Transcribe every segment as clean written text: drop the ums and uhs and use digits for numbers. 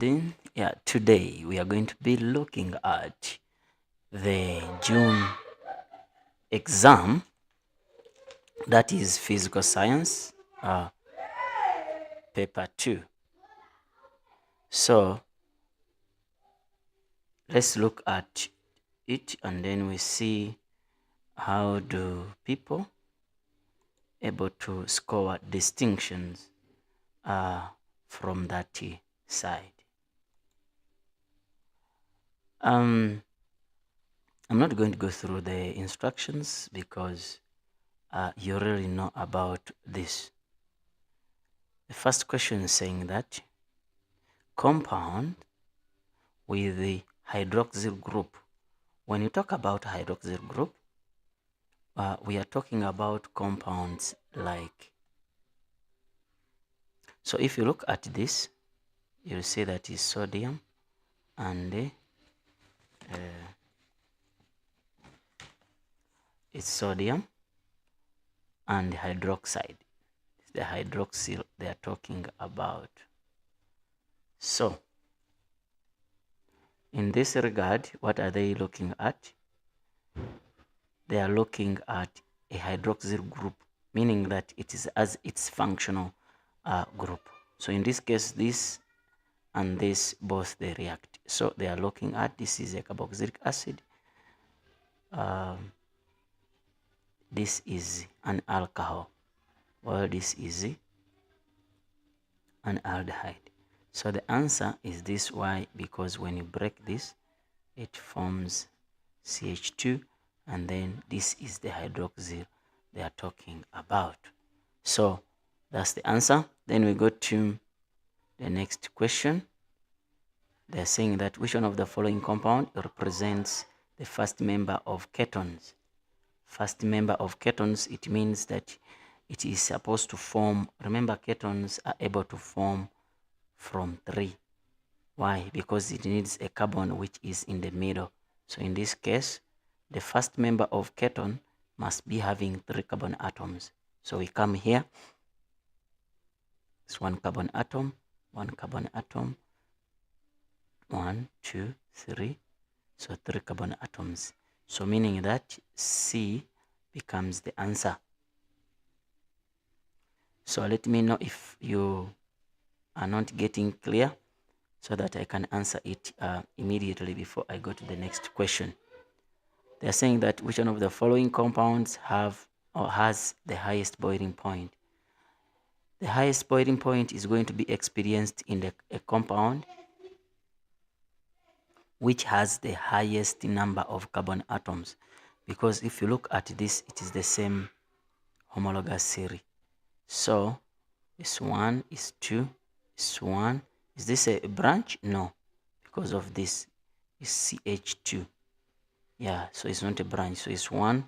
Yeah, today we are going to be looking at the June exam, that is physical science, paper 2. So let's look at it and then we see how do people able to score distinctions from that side. I'm not going to go through the instructions because you already know about this. The first question is saying that compound with the hydroxyl group. When you talk about hydroxyl group, we are talking about compounds like, so if you look at this, you'll see that is sodium and it's sodium and hydroxide. It's the hydroxyl they are talking about. So in this regard, what are they looking at? They are looking at a hydroxyl group, meaning that it is as its functional group. So in this case, this and this both they react. So they are looking at, this is a carboxylic acid. This is an alcohol, while this is an aldehyde. So the answer is this. Why? Because when you break this, it forms CH2, and then this is the hydroxyl they are talking about. So that's the answer. Then we go to the next question. They're saying that which one of the following compound represents the first member of ketones? First member of ketones, it means that it is supposed to form, remember ketones are able to form from 3. Why? Because it needs a carbon which is in the middle. So in this case, the first member of keton must be having 3 carbon atoms. So we come here, it's 1 carbon atom, 1 carbon atom, 1, 2, 3, so 3 carbon atoms. So meaning that C becomes the answer. So let me know if you are not getting clear so that I can answer it immediately before I go to the next question. They're saying that which one of the following compounds have or has the highest boiling point? The highest boiling point is going to be experienced in a compound which has the highest number of carbon atoms, because if you look at this, it is the same homologous series. So it's 1, it's 2, it's 1. Is this a branch? No, because of this is CH2. Yeah, so it's not a branch. So it's 1,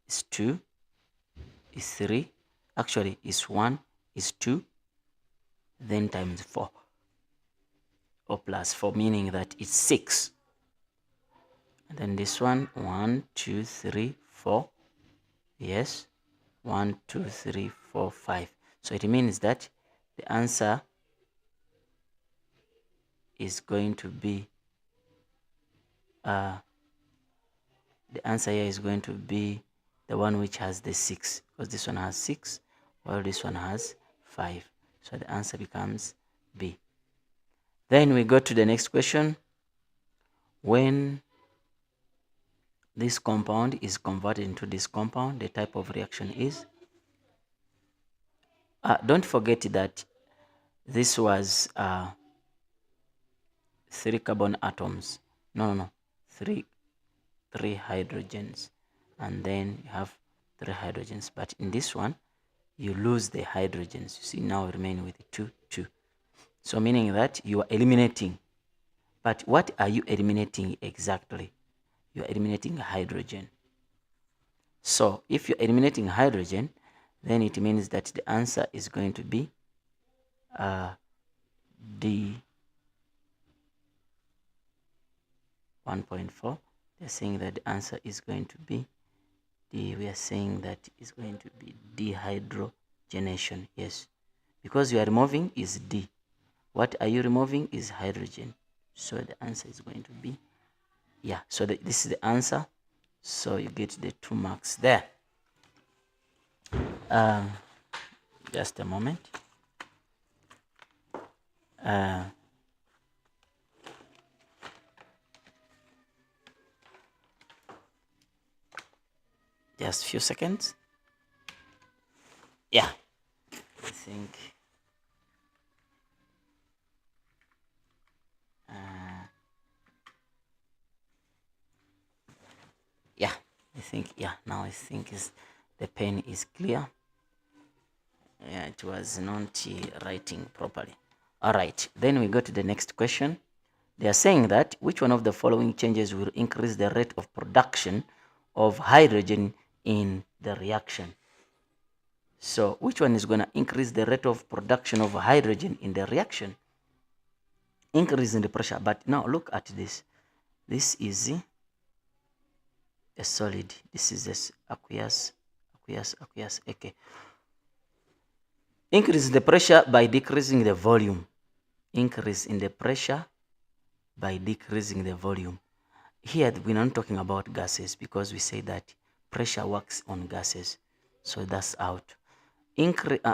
it's 2, it's 3. Actually, it's 1, it's 2, then times 4, or plus 4, meaning that it's 6. And then this one, 1, 2, 3, 4. Yes, 1, 2, 3, 4, 5. So it means that the answer is going to be the answer here is going to be the one which has the 6, because this one has 6 while this one has 5. So the answer becomes B. Then we go to the next question. When this compound is converted into this compound, the type of reaction is, don't forget that this was 3 carbon atoms. No. 3 hydrogens, and then you have 3 hydrogens. But in this one, you lose the hydrogens. You see, now remain with 2. So meaning that you are eliminating. But what are you eliminating exactly? You are eliminating hydrogen. So if you're eliminating hydrogen, then it means that the answer is going to be D 1.4. They're saying that the answer is going to be D. We are saying that is going to be dehydrogenation. Yes, because you are removing is D. What are you removing is hydrogen. So the answer is going to be, yeah, so this is the answer. So you get the 2 marks there. Just a moment. Just few seconds. Yeah, I think yeah, I think, yeah, now I think is the pen is clear. Yeah, it was not writing properly. All right, then we go to the next question. They are saying that which one of the following changes will increase the rate of production of hydrogen in the reaction? So which one is going to increase the rate of production of hydrogen in the reaction? Increase in the pressure. But now look at this. This is a solid. This is this aqueous. Okay. Increase the pressure by decreasing the volume. Increase in the pressure by decreasing the volume. Here we're not talking about gases because we say that pressure works on gases. So that's out.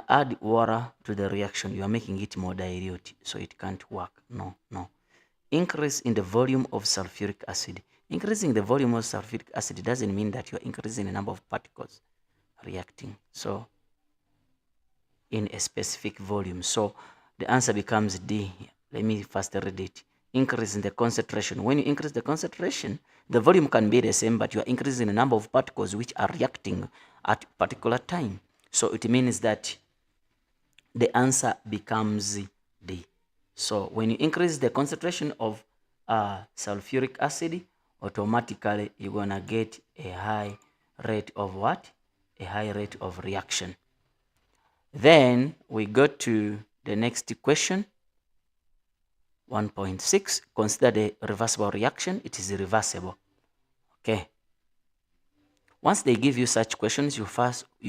Add water to the reaction. You are making it more dilute, so it can't work. No. Increase in the volume of sulfuric acid. Increasing the volume of sulfuric acid doesn't mean that you're increasing the number of particles reacting. So in a specific volume. So the answer becomes D. Let me first read it. Increase in the concentration. When you increase the concentration, the volume can be the same, but you are increasing the number of particles which are reacting at a particular time. So it means that the answer becomes D. So when you increase the concentration of sulfuric acid, automatically you're going to get a high rate of what? A high rate of reaction. Then we go to the next question. 1.6, consider the reversible reaction. It is reversible. Okay. Once they give you such questions, you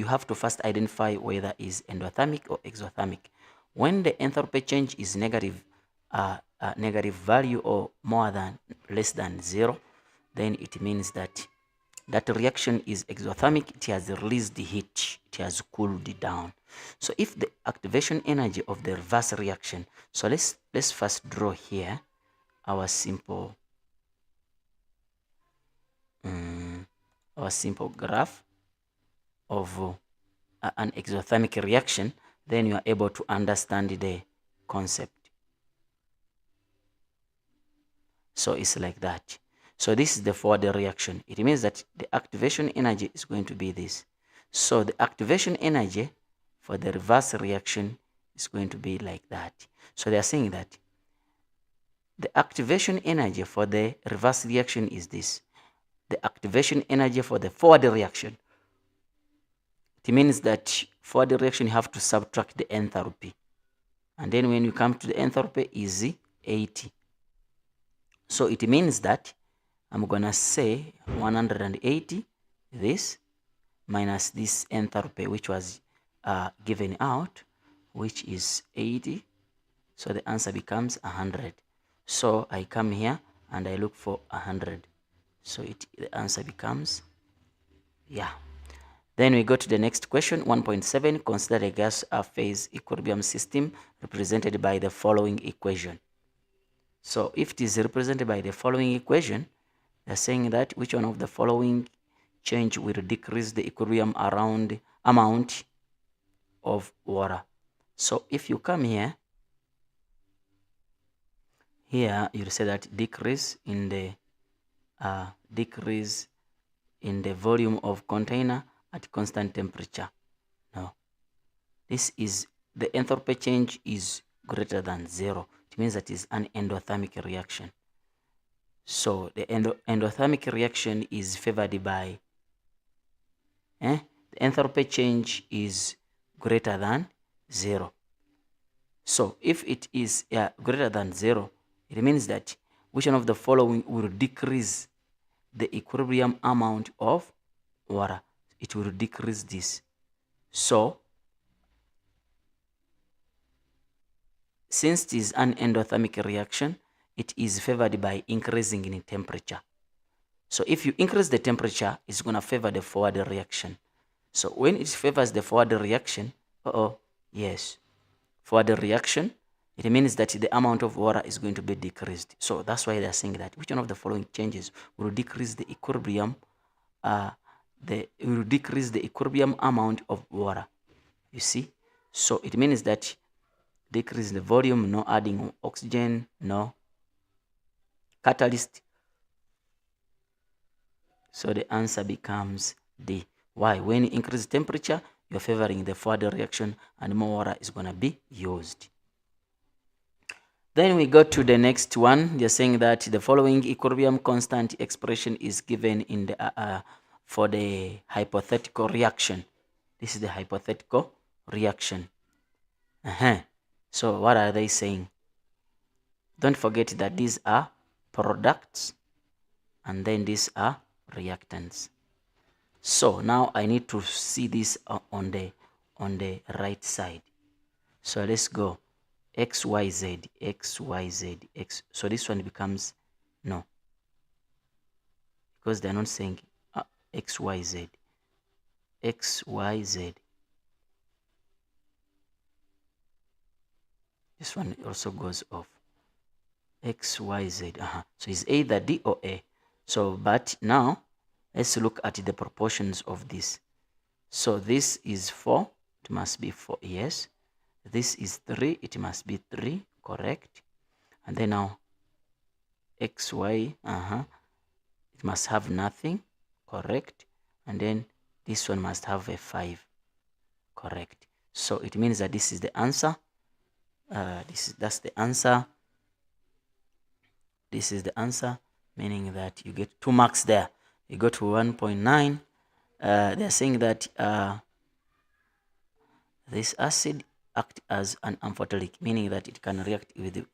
have to first identify whether it is endothermic or exothermic. When the enthalpy change is negative value or less than 0, then it means that that reaction is exothermic. It has released the heat. It has cooled it down. So if the activation energy of the reverse reaction, so let's first draw here our simple graph of an exothermic reaction, then you are able to understand the concept. So it's like that. So this is the forward reaction. It means that the activation energy is going to be this. So the activation energy for the reverse reaction is going to be like that. So they are saying that the activation energy for the reverse reaction is this. The activation energy for the forward reaction. It means that for the reaction you have to subtract the enthalpy. And then when you come to the enthalpy is 80. So it means that I'm going to say 180 this minus this enthalpy which was given out, which is 80. So the answer becomes 100. So I come here and I look for 100. So the answer becomes, yeah. Then we go to the next question, 1.7. Consider a gas phase equilibrium system represented by the following equation. So if it is represented by the following equation, they're saying that which one of the following change will decrease the equilibrium around amount of water. So if you come here you'll say that decrease in the volume of container at constant temperature. No, this is the enthalpy change is greater than 0. It means that is an endothermic reaction. So the endothermic reaction is favored by the enthalpy change is greater than 0. So if it is greater than 0, it means that which one of the following will decrease the equilibrium amount of water? It will decrease this. So since it is an endothermic reaction, it is favored by increasing in temperature. So if you increase the temperature, it's going to favor the forward reaction. So when it favors the forward reaction, yes, forward reaction, it means that the amount of water is going to be decreased. So that's why they're saying that which one of the following changes will decrease the equilibrium, will decrease the equilibrium amount of water. You see, so it means that decrease the volume, no adding oxygen, no catalyst. So the answer becomes D. Why? When you increase temperature, you're favoring the further reaction and more water is going to be used. Then we go to the next one. They're saying that the following equilibrium constant expression is given in the for the hypothetical reaction. This is the hypothetical reaction. So what are they saying? Don't forget that these are products and then these are reactants. So now I need to see this on the right side. So let's go XYZ, XYZ, X. So this one becomes no, because they're not saying XYZ, XYZ. This one also goes off. XYZ. So it's either D or A. So, but now let's look at the proportions of this. So this is 4, it must be 4, yes. This is 3, it must be 3, correct. And then now XY, it must have nothing, correct. And then this one must have a 5, correct. So it means that this is the answer. That's the answer. This is the answer, meaning that you get 2 marks there. You go to 1.9. They're saying that this acid act as an amphoteric, meaning that it can react with the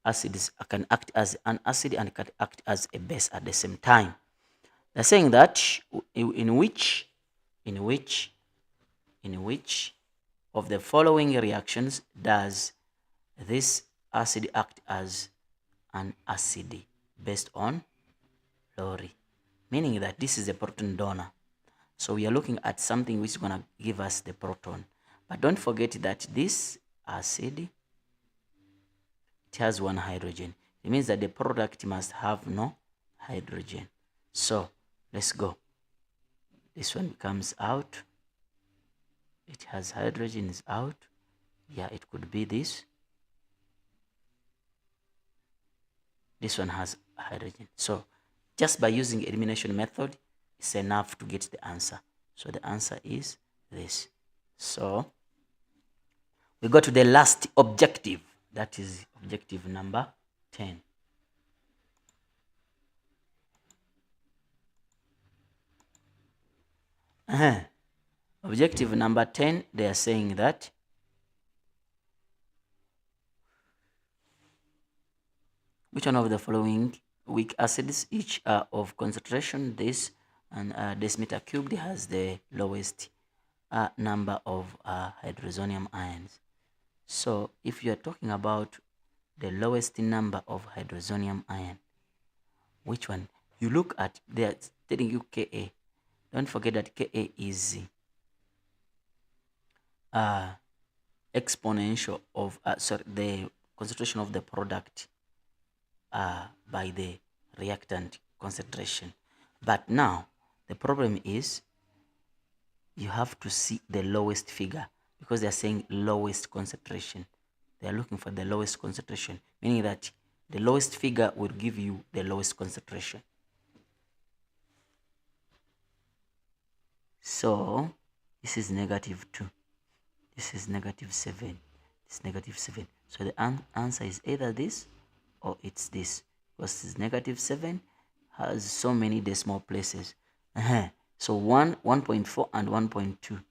acids, can act as an acid and can act as a base at the same time. They're saying that in which of the following reactions does this acid act as an acid based on Lowry, meaning that this is a proton donor. So we are looking at something which is going to give us the proton. But don't forget that this acid, it has 1 hydrogen. It means that the product must have no hydrogen. So let's go. This one comes out. It has hydrogen, is out. Yeah, it could be this. This one has hydrogen. So just by using elimination method, it's enough to get the answer. So the answer is this. So we go to the last objective. That is objective number 10. Objective number 10, they are saying that which one of the following weak acids, each are of concentration this and decimeter cubed, has the lowest number of hydrozonium ions. So if you are talking about the lowest number of hydrozonium ion, which one? You look at, they are telling you Ka. Don't forget that Ka is exponential of the concentration of the product by the reactant concentration. But now the problem is you have to see the lowest figure, because they are saying lowest concentration. They are looking for the lowest concentration, meaning that the lowest figure will give you the lowest concentration. So this is -2. This is -7. This is -7. So the answer is either this or it's this, because this -7 has so many decimal places. So 1.4 and 1.2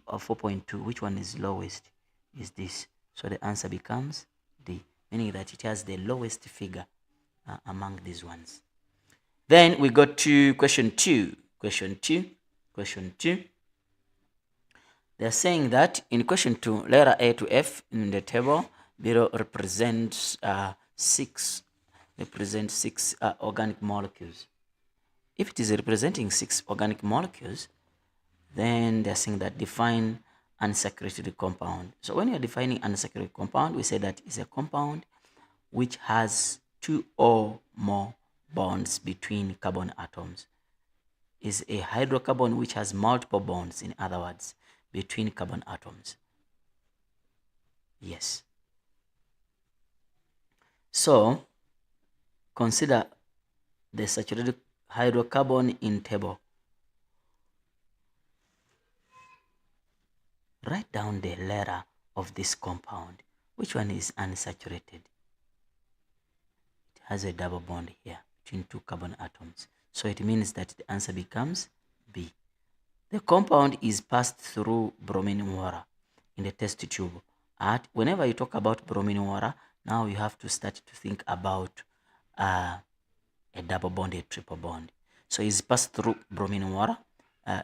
or 4.2, which one is lowest? Is this. So the answer becomes D, meaning that it has the lowest figure among these ones. Then we go to question 2. Question 2. They're saying that in question 2, letter A to F in the table, below represents six organic molecules. If it is representing 6 organic molecules, then they're saying that define unsaturated compound. So when you're defining unsaturated compound, we say that it's a compound which has 2 or more bonds between carbon atoms. Is a hydrocarbon which has multiple bonds, in other words, between carbon atoms. Yes. So consider the saturated hydrocarbon in table. Write down the letter of this compound. Which one is unsaturated? It has a double bond here between 2 carbon atoms. So it means that the answer becomes B. The compound is passed through bromine water in the test tube. Whenever you talk about bromine water, now you have to start to think about a double bond, a triple bond. So it's passed through bromine water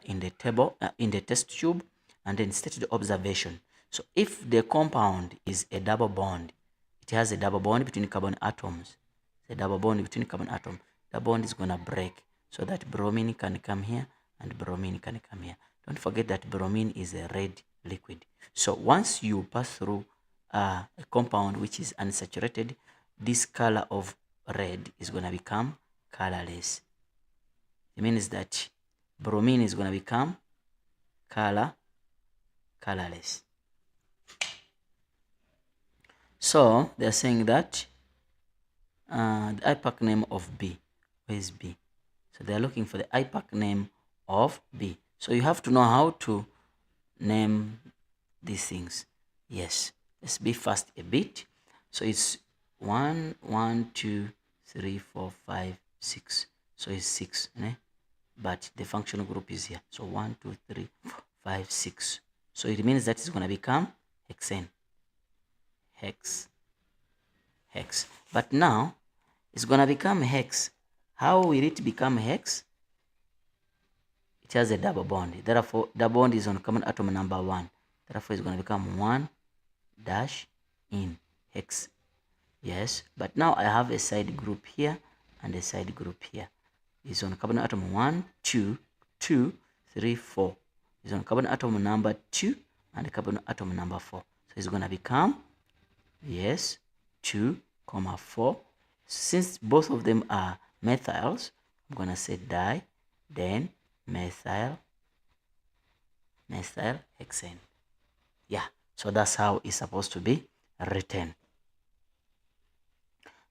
in the test tube, and then stated observation. So if the compound is a double bond, it has a double bond between carbon atoms. The double bond between carbon atom, the bond is gonna break so that bromine can come here and bromine can come here. Don't forget that bromine is a red liquid. So once you pass through a compound which is unsaturated, this color of red is gonna become colorless. It means that bromine is gonna become colorless. So they're saying that the IPAC name of B. Where is B? So they're looking for the IPAC name of B. So you have to know how to name these things. Yes, let's be fast a bit. So it's 1, 1, 2, 3, 4, 5, 6. So it's 6, but the functional group is here. So 1, 2, 3, 4, 5, 6. So it means that it's going to become hexane. Hex. But now it's going to become hex. How will it become hex? It has a double bond. Therefore, the bond is on common atom number 1. Therefore, it's going to become 1 dash in hex. Yes, but now I have a side group here and a side group here. It's on carbon atom 1, 2, 2, 3, 4. It's on carbon atom number 2 and carbon atom number 4. So it's going to become, yes, 2, 4. Since both of them are methyls, I'm going to say di, then methyl hexane. Yeah, so that's how it's supposed to be written.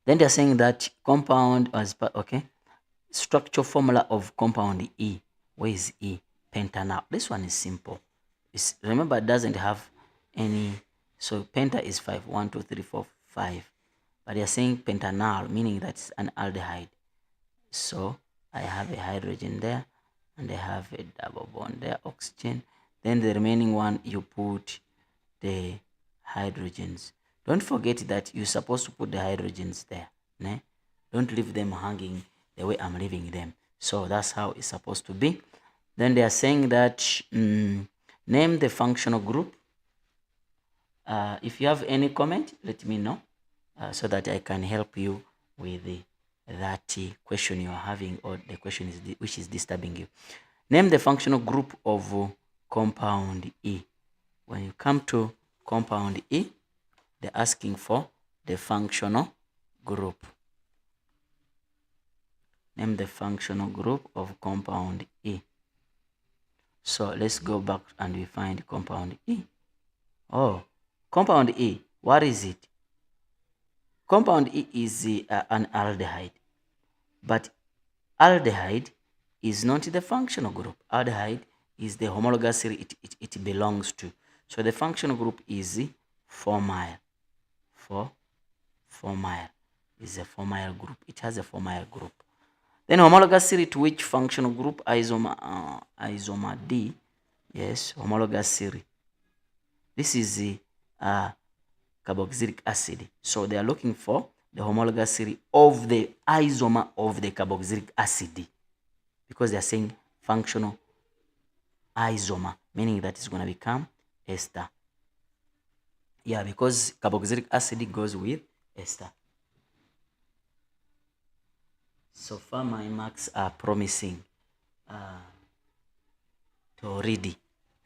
Then they're saying that compound as okay, structure formula of compound E. Where is E? Pentanal. This one is simple. Remember, it doesn't have any. So penta is 5. 1, 2, 3, 4, 5. But they're saying pentanal, meaning that's an aldehyde. So I have a hydrogen there, and I have a double bond there, oxygen. Then the remaining one, you put the hydrogens. Don't forget that you're supposed to put the hydrogens there. Don't leave them hanging the way I'm leaving them. So that's how it's supposed to be. Then they are saying that name the functional group. If you have any comment, let me know so that I can help you with that question you're having, or the question which is disturbing you. Name the functional group of compound E. When you come to compound E, they're asking for the functional group. Name the functional group of compound E. So let's go back and we find compound E. Oh, compound E, what is it? Compound E is an aldehyde, but aldehyde is not the functional group. Aldehyde is the homologous series it belongs to. So the functional group is 4-mile. 4-mile is a 4-mile group. It has a 4-mile group. Then homologous series to which functional group? Isomer D. Yes, homologous series. This is the carboxylic acid. So they are looking for the homologous series of the isomer of the carboxylic acid, because they are saying functional isomer, meaning that it's going to become ester. Yeah, because carboxylic acid goes with ester. So far my marks are promising. Toridi,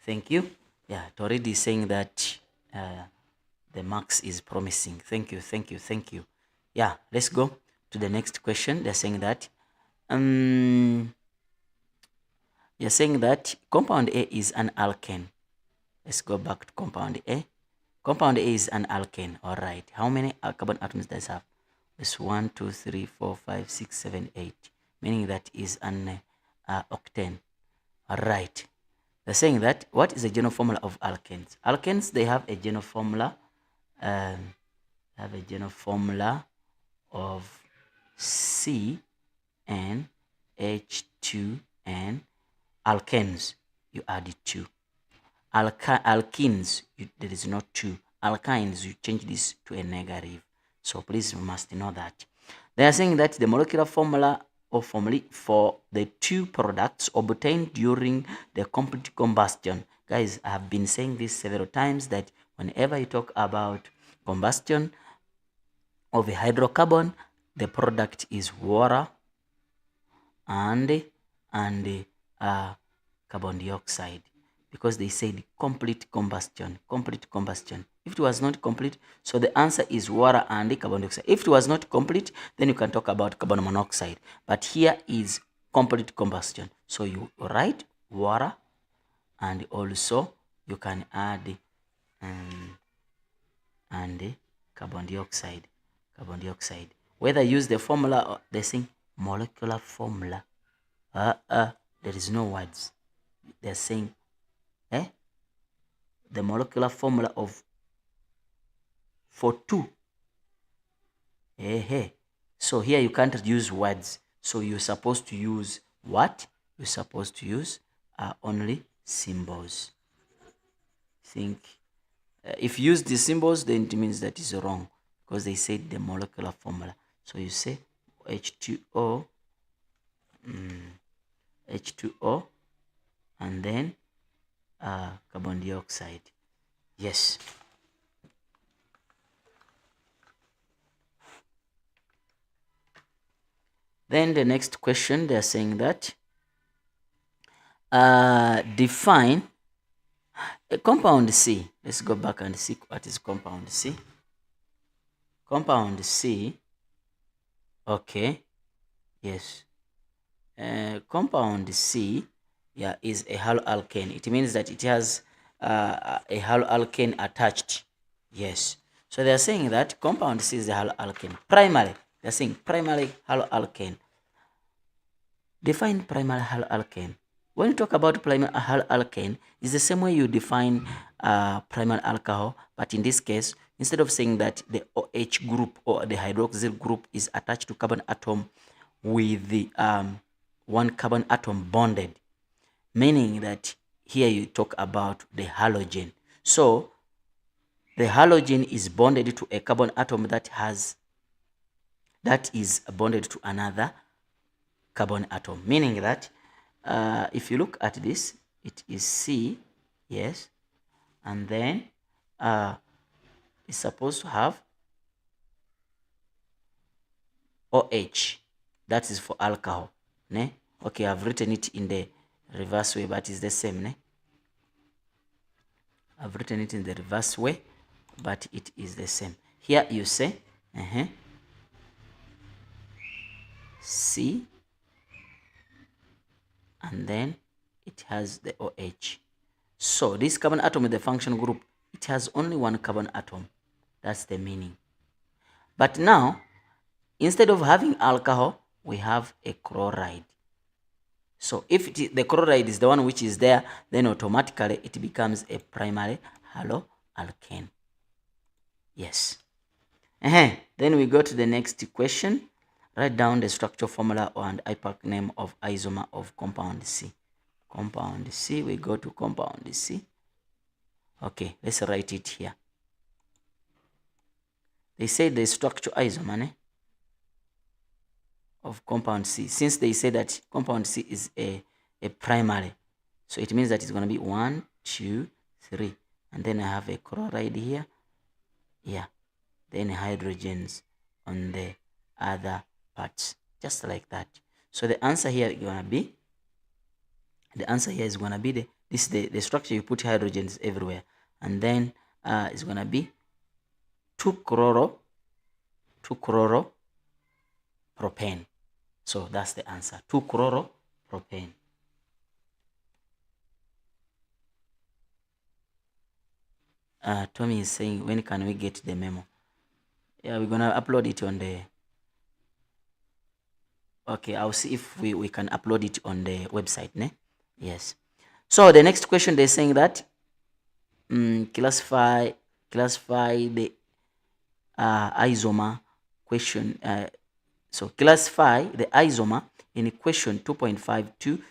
thank you. Yeah, Toridi is saying that the marks is promising. Thank you, thank you, thank you. Yeah, let's go to the next question. They're saying that you're saying that compound A is an alkane. Let's go back to compound A. Compound A is an alkane. All right. How many carbon atoms does it have? It's 1, 2, 3, 4, 5, 6, 7, 8. Meaning that is an octane. All right. They're saying that what is the general formula of alkanes? Alkanes, they have a general formula. Of C and H2 and alkanes. You add 2. Alkenes, there is not 2. Alkynes, you change this to a negative. So please, you must know that. They are saying that the molecular formula or formulae for the two products obtained during the complete combustion. Guys, I have been saying this several times that whenever you talk about combustion of a hydrocarbon, the product is water and carbon dioxide, because they said complete combustion. If it was not complete, so the answer is water and carbon dioxide. If it was not complete, then you can talk about carbon monoxide, but here is complete combustion. So you write water, and also you can add carbon dioxide. Whether use the formula or they say molecular formula, there is no words. They're saying the molecular formula of for 2. So here you can't use words. So you're supposed to use what? You're supposed to use only symbols. Think if you use the symbols, then it means that is wrong, because they said the molecular formula. So you say H2O, H2O, and then carbon dioxide. Yes. Then the next question, they're saying that define a compound C. Let's go back and see what is compound C. Compound C, okay, yes. Compound C, yeah, is a haloalkane. It means that it has a haloalkane attached. Yes. So they are saying that compound C is a haloalkane. Primary, they're saying primary haloalkane. Define primary haloalkane. When you talk about primary haloalkane, it's the same way you define primary alcohol, but in this case, instead of saying that the OH group or the hydroxyl group is attached to carbon atom with the one carbon atom bonded, meaning that here you talk about the halogen. So the halogen is bonded to a carbon atom that is bonded to another carbon atom, meaning that if you look at this, it is C, yes, and then it's supposed to have OH, that is for alcohol, ne? Okay, I've written it in the reverse way, but it's the same, ne? I've written it in the reverse way, but it is the same. Here you say C, and then it has the OH. So this carbon atom with the function group, it has only one carbon atom. That's the meaning. But now, instead of having alcohol, we have a chloride. So if the chloride is the one which is there, then automatically it becomes a primary haloalkane. Yes. Then we go to the next question. Write down the structure formula and IUPAC name of isomer of compound C. Compound C, we go to compound C. Okay, let's write it here. They say the structure isomer of compound C. Since they say that compound C is a primary, so it means that it's going to be 1, 2, 3. And then I have a chloride here. Yeah, then hydrogens on the other parts, just like that. So the answer here is gonna be, the structure. You put hydrogens everywhere, and then it's gonna be 2-chloropropane. So that's the answer, 2-chloropropane. Tommy is saying, when can we get the memo? Yeah, we're gonna upload it on the, okay, I'll see if we can upload it on the website, ne? Yes. So the next question, they're saying that classify the isomer question. So classify the isomer in question 2.52,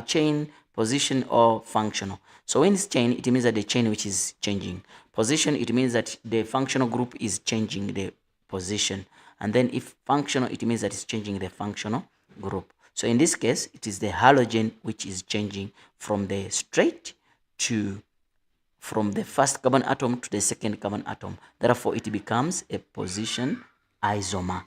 chain position or functional. So when it's chain, it means that the chain which is changing. Position, it means that the functional group is changing the position. And then if functional, it means that it's changing the functional group. So in this case, it is the halogen which is changing from the straight to, from the first carbon atom to the second carbon atom. Therefore, it becomes a position isomer.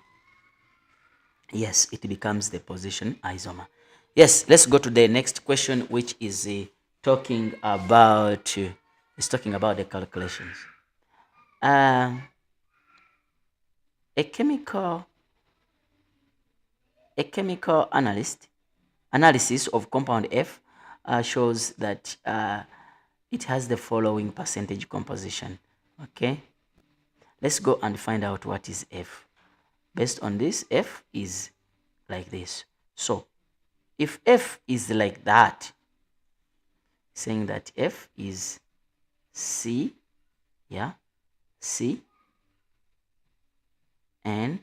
Yes, it becomes the position isomer. Yes, let's go to the next question, which is talking about the calculations. A chemical analysis of compound F shows that it has the following percentage composition. Okay, let's go and find out what is F. Based on this, F is like this. So if F is like that, saying that F is C, yeah, C, N,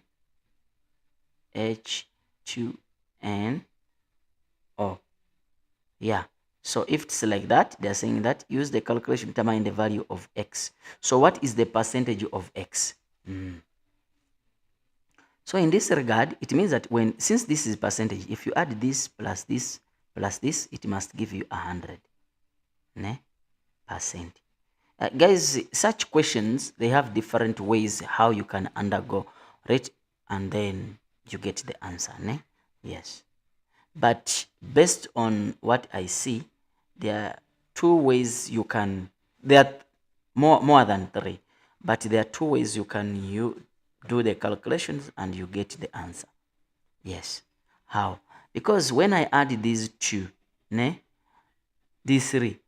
H2N, O. Yeah. So if it's like that, they're saying that use the calculation to determine the value of X. So what is the percentage of X? So in this regard, it means that since this is percentage, if you add this plus this plus this, it must give you 100 percent. Guys, such questions, they have different ways how you can undergo, right? And then you get the answer, ne? Yes. But based on what I see, there are two ways you can, there are more than three, but there are two ways you can do the calculations and you get the answer. Yes. How? Because when I add these two, ne, these three,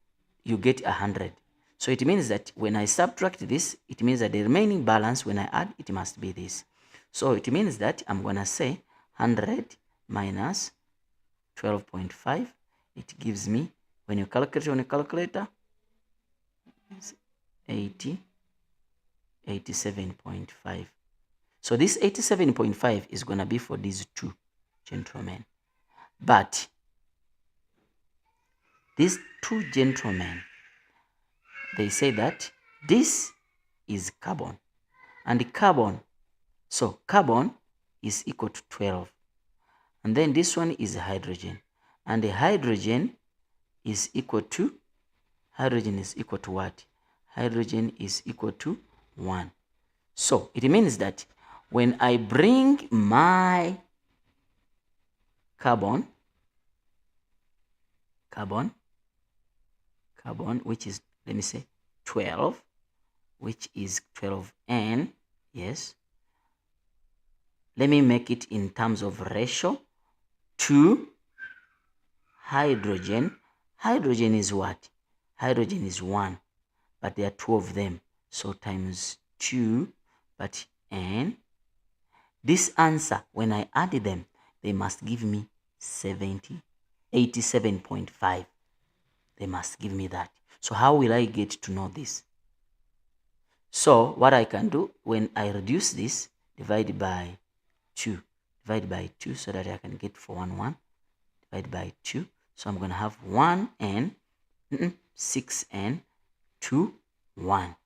you get 100. So it means that when I subtract this, it means that the remaining balance when I add, it must be this. So it means that I'm going to say 100 minus 12.5. It gives me, when you calculate on a calculator, 87.5. So this 87.5 is going to be for these two gentlemen. But these two gentlemen, they say that this is carbon, and carbon, so carbon is equal to 12, and then this one is hydrogen, and the hydrogen is equal to what? Hydrogen is equal to 1. So it means that when I bring my carbon, which is, let me say 12, which is 12N, yes, let me make it in terms of ratio to hydrogen. Hydrogen is what? Hydrogen is 1, but there are 2 of them, so times 2, but N. This answer, when I add them, they must give me 87.5. They must give me that. So how will I get to know this? So what I can do, when I reduce this, divide by 2 so that I can get 411, divide by 2. So I'm going to have 1N, 6N, 2, 1.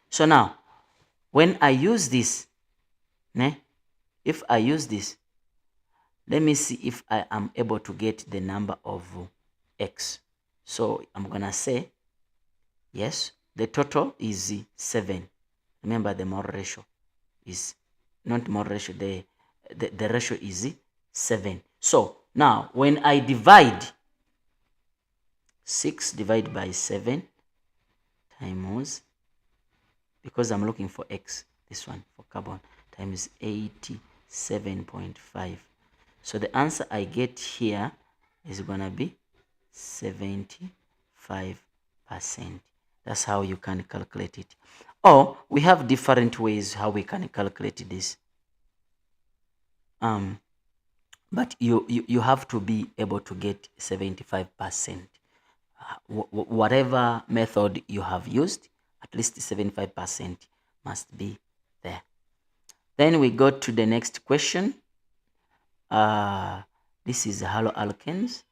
So now, when I use this, if I use this, let me see if I am able to get the number of X. So I'm going to say, yes, the total is 7. Remember, the mole ratio is not mole ratio, the ratio is 7. So now when I divide 6 divided by 7 times, because I'm looking for X, this one for carbon, times 87.5. So the answer I get here is gonna be 75%. That's how you can calculate it. Or we have different ways how we can calculate this. But you have to be able to get 75%. Whatever method you have used, at least 75% must be there. Then we go to the next question. This is haloalkanes.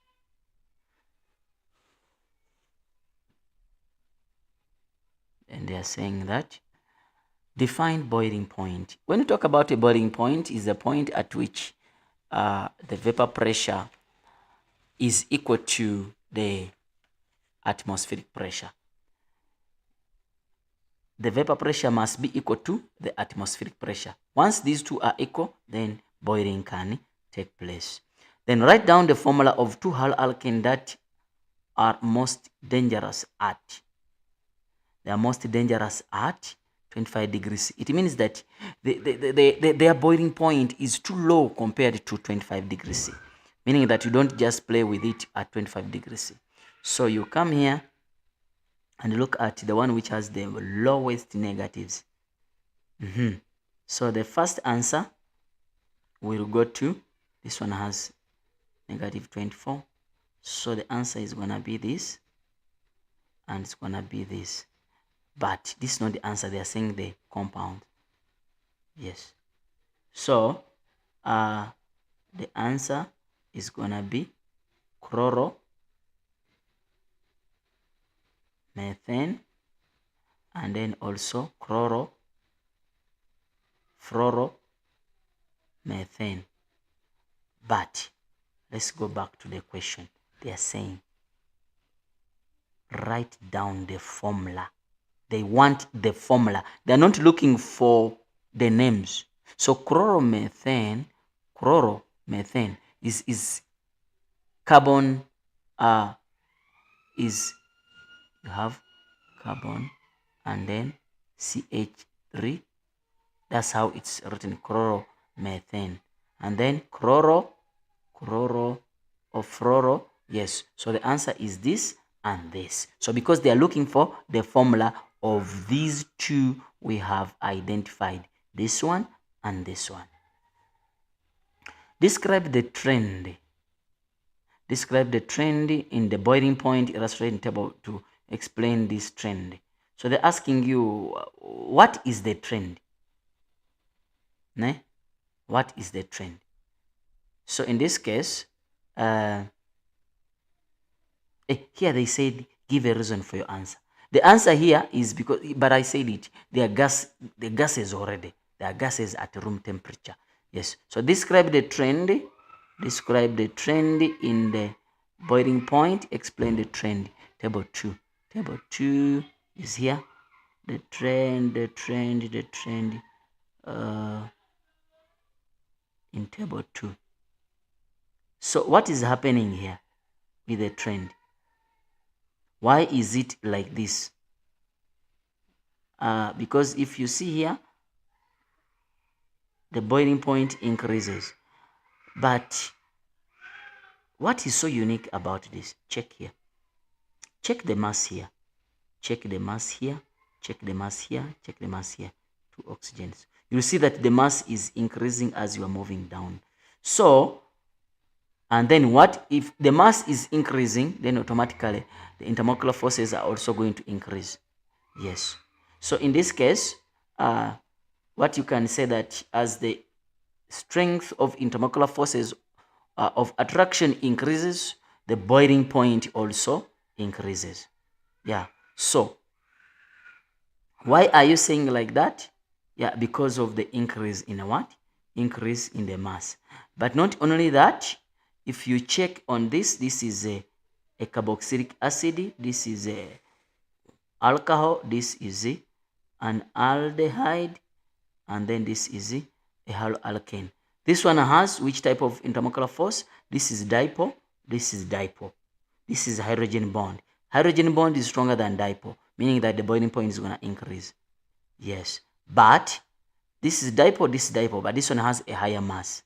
And they are saying that define boiling point. When you talk about a boiling point, is a point at which the vapor pressure is equal to the atmospheric pressure. The vapor pressure must be equal to the atmospheric pressure. Once these two are equal, then boiling can take place. Then write down the formula of two haloalkanes that are most dangerous at. They are most dangerous at 25 degrees. It means that their boiling point is too low compared to 25 degrees. Meaning that you don't just play with it at 25 degrees. So you come here and look at the one which has the lowest negatives. So the first answer will go to, this one has negative 24. So the answer is going to be this, and it's going to be this. But this is not the answer. They are saying the compound. Yes. So the answer is going to be chloromethane, and then also chlorofluoromethane. But let's go back to the question. They are saying write down the formula. They want the formula. They are not looking for the names. So chloromethane is carbon, is, you have carbon and then CH3. That's how it's written, chloromethane. And then chloro or fluoro. Yes. So the answer is this and this. So because they are looking for the formula of these two, we have identified this one and this one. Describe the trend. Describe the trend in the boiling point illustrated table to explain this trend. So they're asking you, what is the trend? What is the trend? So in this case, here they said give a reason for your answer. The answer here is because, but I said it, they are the gases already. They are gases at room temperature. Yes. So describe the trend. Describe the trend in the boiling point. Explain the trend. Table 2. Table 2 is here. The trend in table 2. So what is happening here with the trend? Why is it like this? Because if you see here, the boiling point increases. But what is so unique about this? Check here. Check the mass here. Check the mass here. Check the mass here. Check the mass here. 2 oxygens. You see that the mass is increasing as you are moving down. So, and then what if the mass is increasing, then automatically the intermolecular forces are also going to increase. Yes. So in this case, what you can say that as the strength of intermolecular forces of attraction increases, the boiling point also increases. Yeah. So why are you saying like that? Yeah, because of the increase in what? Increase in the mass. But not only that, if you check on this is a carboxylic acid, this is a alcohol, this is an aldehyde, and then this is a haloalkane. This one has which type of intermolecular force? This is dipole, this is dipole. This is hydrogen bond. Hydrogen bond is stronger than dipole, meaning that the boiling point is going to increase. Yes, but this is dipole, but this one has a higher mass.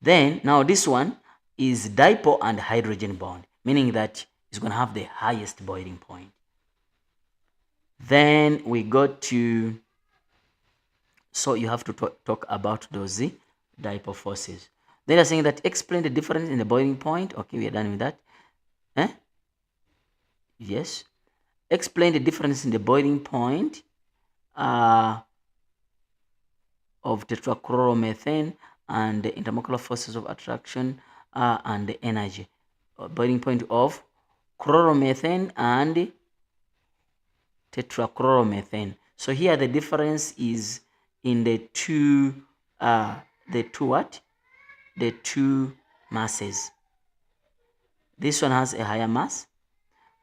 Then, now this one is dipole and hydrogen bond, meaning that it's going to have the highest boiling point. Then we go to, so you have to talk about those dipole forces. Then they're saying that explain the difference in the boiling point. Okay, we are done with that. Yes. Explain the difference in the boiling point of tetrachloromethane and the intermolecular forces of attraction and the energy. Boiling point of chloromethane and tetrachloromethane. So here the difference is in the two masses. This one has a higher mass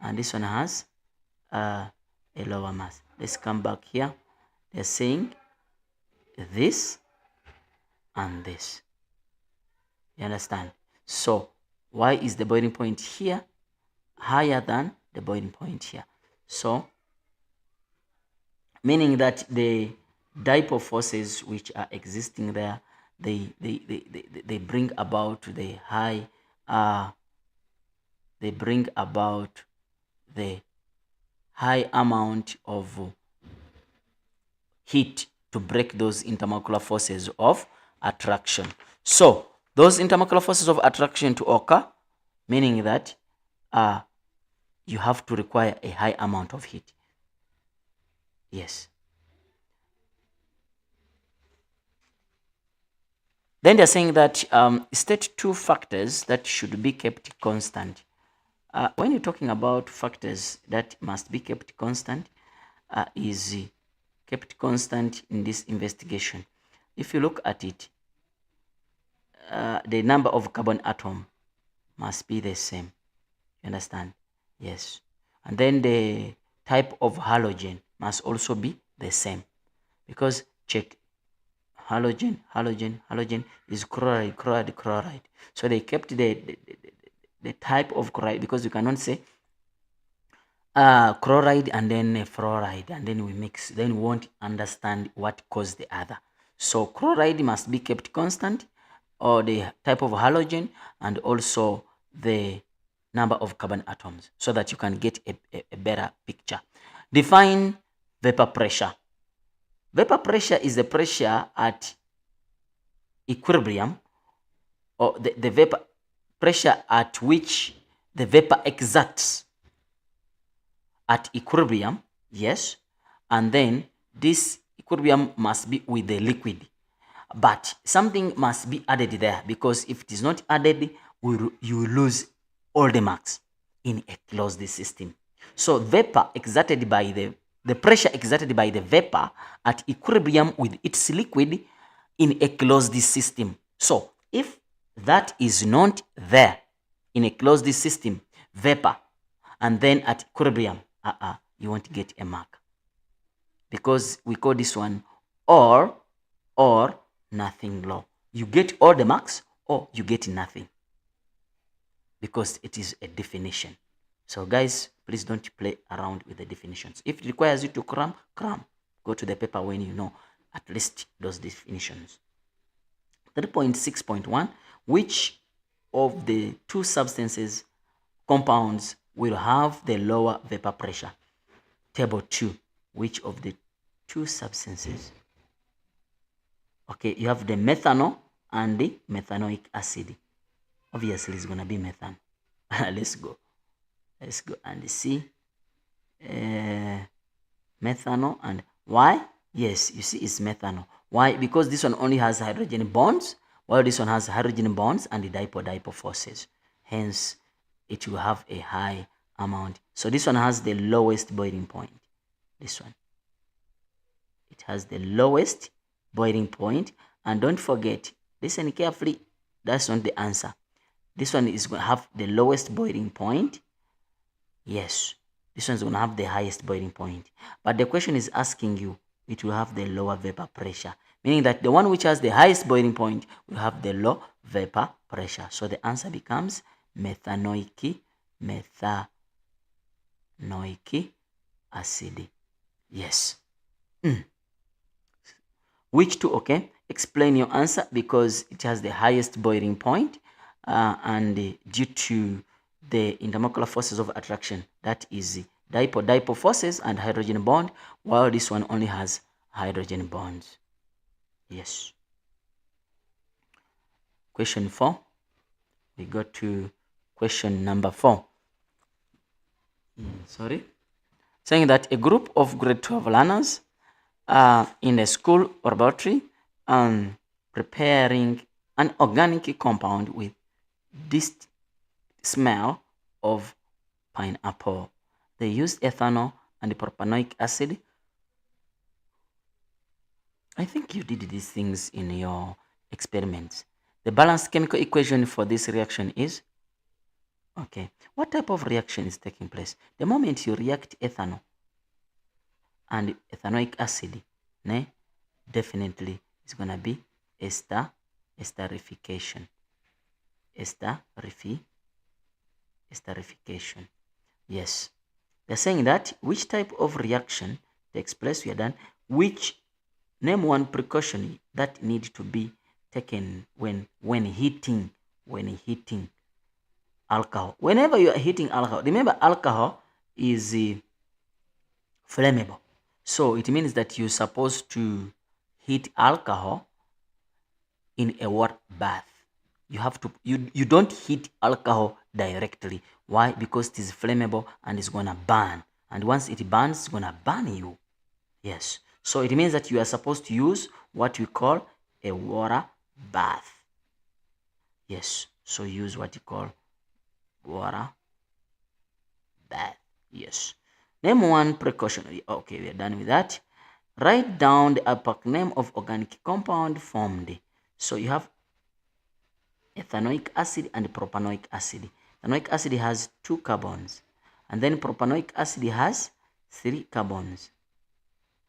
and this one has a lower mass. Let's come back here. They're saying this and this. You understand? So why is the boiling point here higher than the boiling point here? So meaning that the dipole forces which are existing there, they bring about the high they bring about the high amount of heat to break those intermolecular forces of attraction. So those intermolecular forces of attraction to occur, meaning that you have to require a high amount of heat. Yes. Then they're saying that state two factors that should be kept constant. When you're talking about factors that must be kept constant, is kept constant in this investigation. If you look at it, the number of carbon atom must be the same. You understand? Yes. And then the type of halogen must also be the same, because check, halogen is chloride. So they kept the type of chloride, because you cannot say chloride and then fluoride and then we mix, then we won't understand what caused the other. So chloride must be kept constant, or the type of halogen, and also the number of carbon atoms, so that you can get a better picture. Define vapor pressure. Vapor pressure is the pressure at equilibrium, or the vapor pressure at which the vapor exerts at equilibrium. Yes. And then this equilibrium must be with the liquid, but something must be added there, because if it is not added, you lose all the marks in a closed system. So vapor exerted by the pressure exerted by the vapor at equilibrium with its liquid in a closed system. So if that is not there in a closed system, vapor, and then at equilibrium, you won't get a mark, because we call this one or nothing law. You get all the marks or you get nothing, because it is a definition. So guys, please don't play around with the definitions. If it requires you to cram, go to the paper when you know at least those definitions. 3.6.1, which of the two substances compounds will have the lower vapor pressure? Table 2, which of the two substances? Okay, you have the methanol and the methanoic acid. Obviously it's going to be methane. let's go and see methanol. And why? Yes, you see it's methanol. Why? Because this one only has hydrogen bonds, while this one has hydrogen bonds and the dipole forces. Hence it will have a high amount. So this one has the lowest boiling point. This one, it has the lowest boiling point. And don't forget, listen carefully, that's not the answer. This one is going to have the lowest boiling point. Yes, This one's going to have the highest boiling point. But the question is asking you, it will have the lower vapor pressure. Meaning that the one which has the highest boiling point will have the low vapor pressure. So the answer becomes methanoic acid. Yes. Which two? Okay. Explain your answer because it has the highest boiling point and due to the intermolecular forces of attraction, that is dipole forces and hydrogen bond, while this one only has hydrogen bonds. Yes. Question 4. We go to question number 4. Sorry. Saying that a group of grade 12 learners in a school laboratory preparing an organic compound with this smell of pineapple. They used ethanol and propanoic acid. I think you did these things in your experiments. The balanced chemical equation for this reaction is, okay, what type of reaction is taking place? The moment you react ethanol and ethanoic acid, definitely it's going to be esterification. Esterification. Yes. They're saying that which type of reaction takes place, we are done. Name one precaution that need to be taken when heating alcohol. Whenever you are heating alcohol, remember alcohol is flammable. So it means that you're supposed to heat alcohol in a water bath. You have to you don't heat alcohol directly. Why? Because it is flammable and it's gonna burn. And once it burns, it's gonna burn you. Yes. So it means that you are supposed to use what we call a water bath. Yes. So use what you call water bath. Yes. Name one precaution. Okay, we are done with that. Write down the APAC name of organic compound formed. So you have ethanoic acid and propanoic acid. Ethanoic acid has 2 carbons, and then propanoic acid has 3 carbons.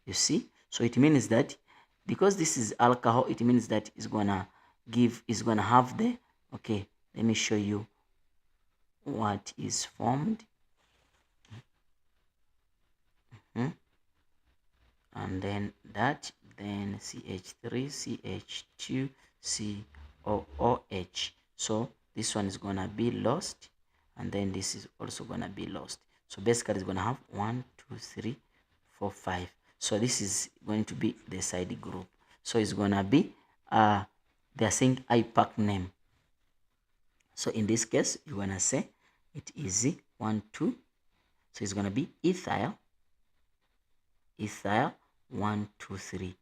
You see? So it means that because this is alcohol, it means that it's gonna have the, okay, let me show you what is formed. And then that, then CH3, CH2, COOH. So this one is gonna be lost, and then this is also gonna be lost. So basically it's gonna have 1, 2, 3, 4, 5. So this is going to be the side group. So it's gonna be they're saying IPAC name. So in this case, you're gonna say it is 1, 2. So it's gonna be ethyl 1, 2, 3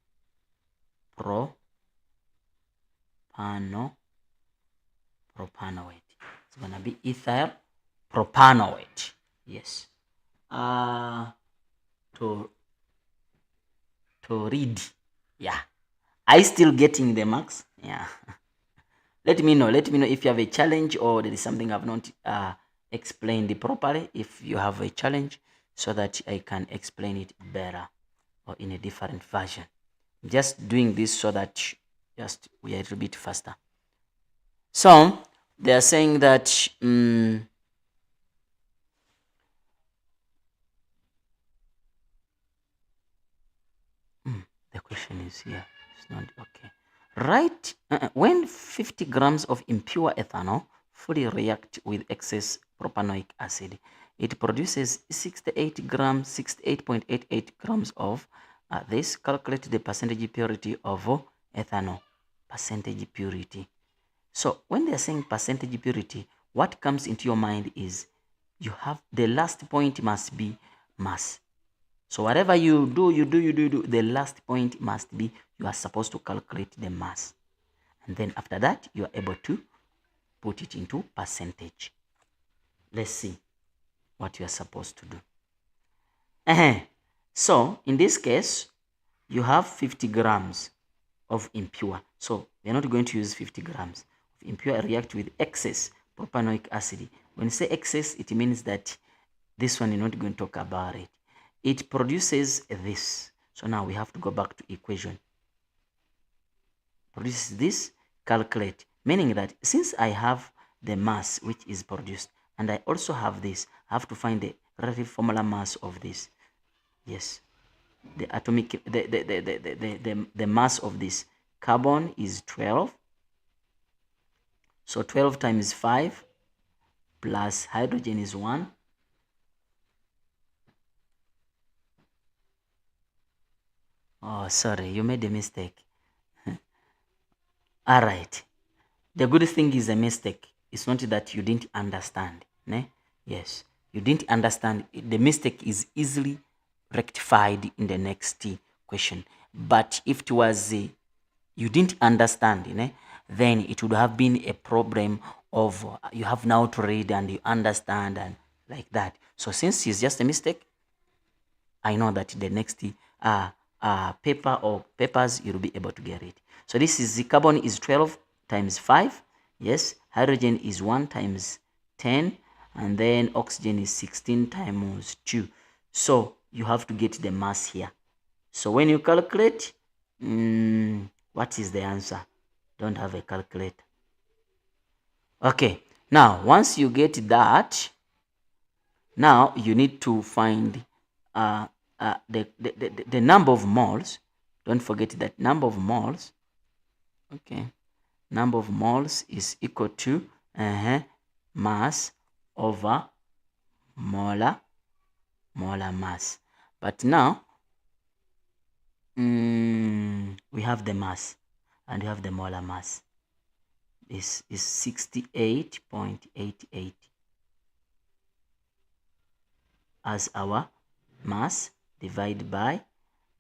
propanoate. It's gonna be ethyl propanoate. Yes. To read. Yeah. Are you still getting the marks? Yeah. Let me know if you have a challenge or there is something I've not explained properly. If you have a challenge, so that I can explain it better or in a different version. Just doing this so that we are a little bit faster. So they are saying that the question is here. It's not okay. Right, when 50 grams of impure ethanol fully react with excess propanoic acid, it produces 68.88 grams of this. Calculate the percentage purity of ethanol. Percentage purity. So when they are saying percentage purity, what comes into your mind is you have the last point must be mass. So whatever you do, the last point must be you are supposed to calculate the mass. And then after that, you are able to put it into percentage. Let's see what you are supposed to do. So in this case, you have 50 grams of impure. So we're not going to use 50 grams of impure react with excess propanoic acid. When you say excess, it means that This one, you're not going to talk about it. It produces this. So now we have to go back to equation. Produces this, calculate. Meaning that since I have the mass which is produced, and I also have this, I have to find the relative formula mass of this. Yes. The atomic, the mass of this carbon is 12. So 12 times 5 plus hydrogen is 1. Oh, sorry, you made a mistake. All right. The good thing is a mistake. It's not that you didn't understand. Ne? Yes, you didn't understand. The mistake is easily rectified in the next question. But if it was you didn't understand, then it would have been a problem of you have now to read and you understand and like that. So since it's just a mistake, I know that the next paper or papers you'll be able to get it. So this is the carbon is 12 times 5. Yes, hydrogen is 1 times 10, and then oxygen is 16 times 2. So you have to get the mass here. So when you calculate, what is the answer? Don't have a calculator. Okay, now once you get that, now you need to find the number of moles. Don't forget that number of moles. Okay, number of moles is equal to mass over molar mass. But now we have the mass and we have the molar mass. This is 68.88 as our mass divided by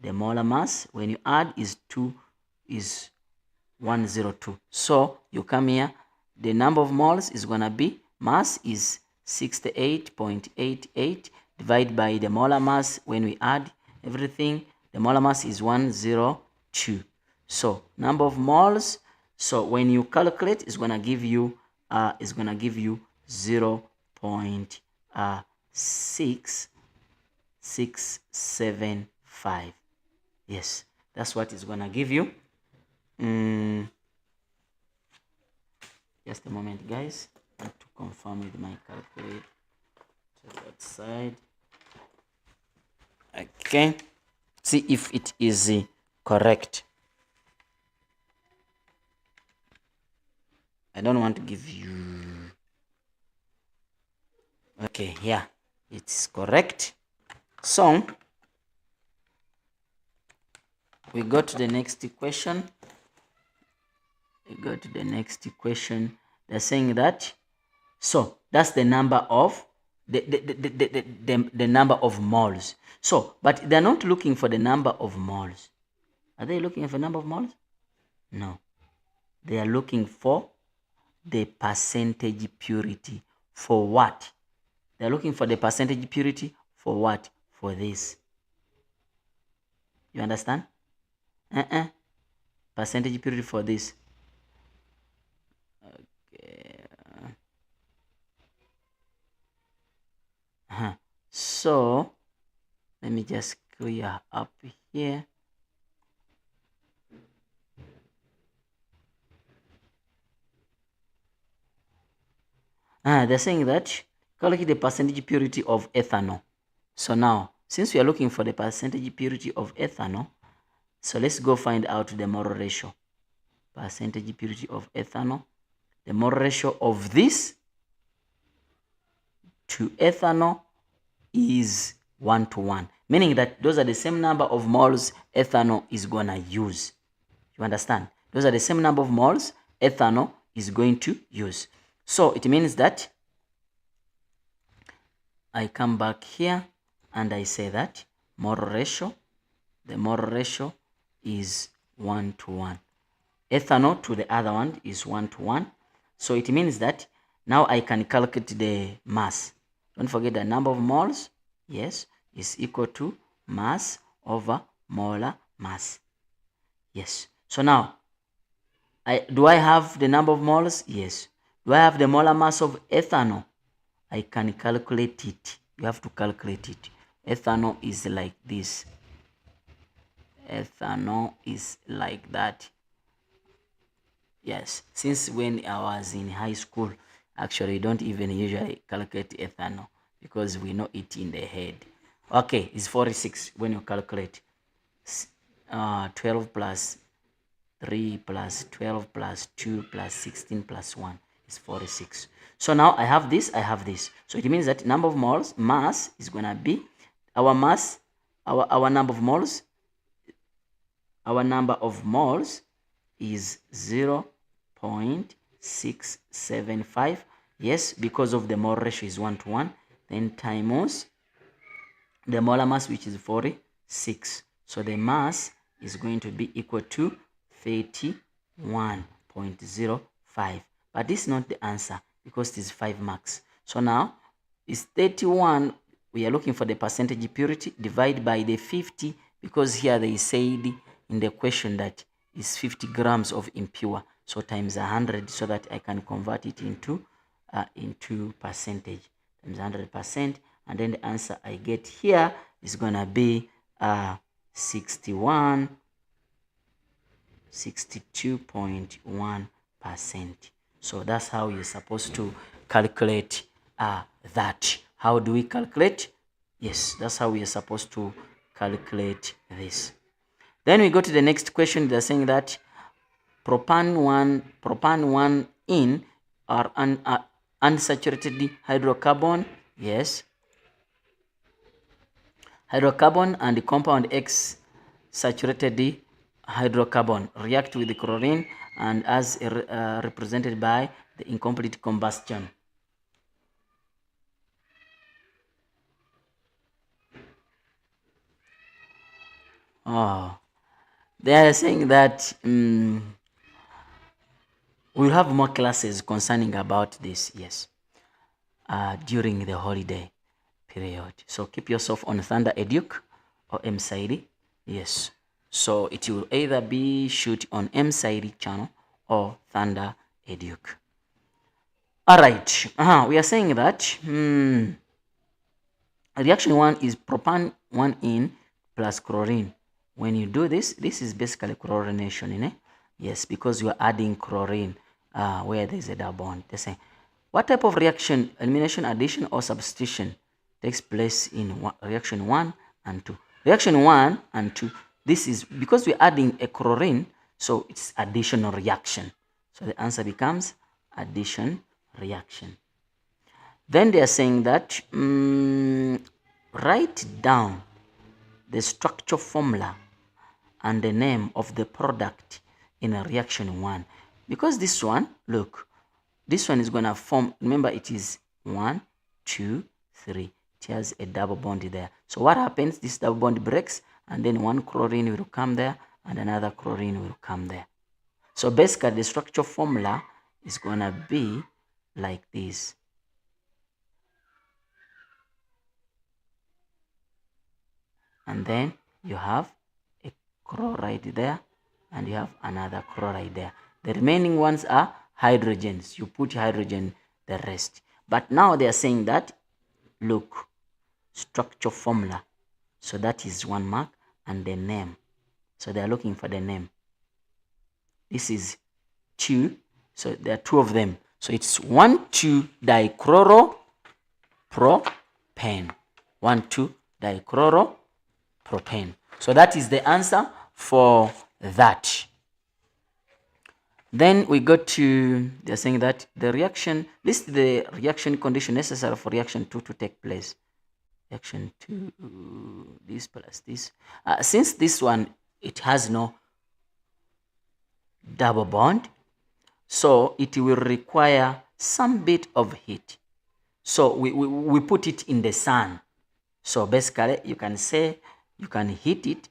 the molar mass. When you add is 102. So you come here, the number of moles is gonna be, mass is 68.88 divided by the molar mass. When we add everything, the molar mass is 102. So number of moles, so when you calculate, it's gonna give you 0.6675. Yes, that's what it's gonna give you. Just a moment, guys. I have to confirm with my calculator to that side. Okay, see if it is correct. I don't want to give you. Okay, yeah, it's correct. So we go to the next question. They're saying that, so that's the number of the number of moles. So, but they're not looking for the number of moles. Are they looking for the number of moles? No, they are looking for the percentage purity. For what? They're looking for the percentage purity for what? For this. You understand? Percentage purity for this. Okay. So let me just clear up here. They're saying that calculate the percentage purity of ethanol. So now, since we are looking for the percentage purity of ethanol, so let's go find out the molar ratio. Percentage purity of ethanol. The molar ratio of this to ethanol is 1:1, meaning that those are the same number of moles ethanol is gonna use. You understand? Those are the same number of moles ethanol is going to use. So it means that I come back here and I say that molar ratio, the molar ratio is 1:1. Ethanol to the other one is 1:1. So it means that now I can calculate the mass. Don't forget the number of moles, yes, is equal to mass over molar mass. Yes. So now, do I have the number of moles? Yes. Do I have the molar mass of ethanol? I can calculate it. You have to calculate it. Ethanol is like this. Ethanol is like that. Yes, since when I was in high school, actually we don't even usually calculate ethanol because we know it in the head. Okay, it's 46 when you calculate. 12 plus 3 plus 12 plus 2 plus 16 plus 1 is 46. So now I have this, I have this. So it means that number of moles, mass is going to be our mass, our number of moles, is 0.675. Yes, because of the mole ratio is 1 to 1. Then times the molar mass, which is 46. So the mass is going to be equal to 31.05. But this is not the answer because it is 5 marks. So now it's 31. We are looking for the percentage purity. Divide by the 50 because here they said in the question that is 50 grams of impure. So times 100 so that I can convert it into percentage. Times 100%. And then the answer I get here is going to be 62.1%. So that's how you're supposed to calculate that. How do we calculate? Yes, that's how we are supposed to calculate this. Then we go to the next question. They're saying that propan 1 in are unsaturated hydrocarbon. Yes. Hydrocarbon and the compound X saturated hydrocarbon react with the chlorine and as represented by the incomplete combustion. Oh, they are saying that we'll have more classes concerning about this, yes, during the holiday period. So keep yourself on Thundereduc or M.Saidi, yes. So it will either be shoot on M.Saidi channel or Thundereduc. All right, we are saying that reaction 1 is propan 1 in plus chlorine. When you do this, this is basically chlorination, yes, because you are adding chlorine where there is a double bond. They're saying, what type of reaction, elimination, addition, or substitution takes place in reaction 1 and 2? Reaction 1 and 2, this is because we're adding a chlorine, so it's additional reaction. So the answer becomes addition reaction. Then they are saying that write down the structure formula and the name of the product in a reaction 1. Because this one, look, this one is going to form, remember it is 1, 2, 3. It has a double bond there. So what happens? This double bond breaks and then one chlorine will come there and another chlorine will come there. So basically the structure formula is going to be like this. And then you have a chloride there and you have another chloride there. The remaining ones are hydrogens. You put hydrogen the rest. But now they are saying that, look, structure formula. So that is 1 mark and the name. So they are looking for the name. This is 2. So there are 2 of them. So it's 1,2-dichloropropane. 1,2-dichloropropane. So that is the answer for that. Then we go to, they're saying that the reaction, this is the reaction condition necessary for reaction 2 to take place. Reaction 2, this plus this. Since this one, it has no double bond, so it will require some bit of heat. So we put it in the sun. So basically, you can say, you can heat it,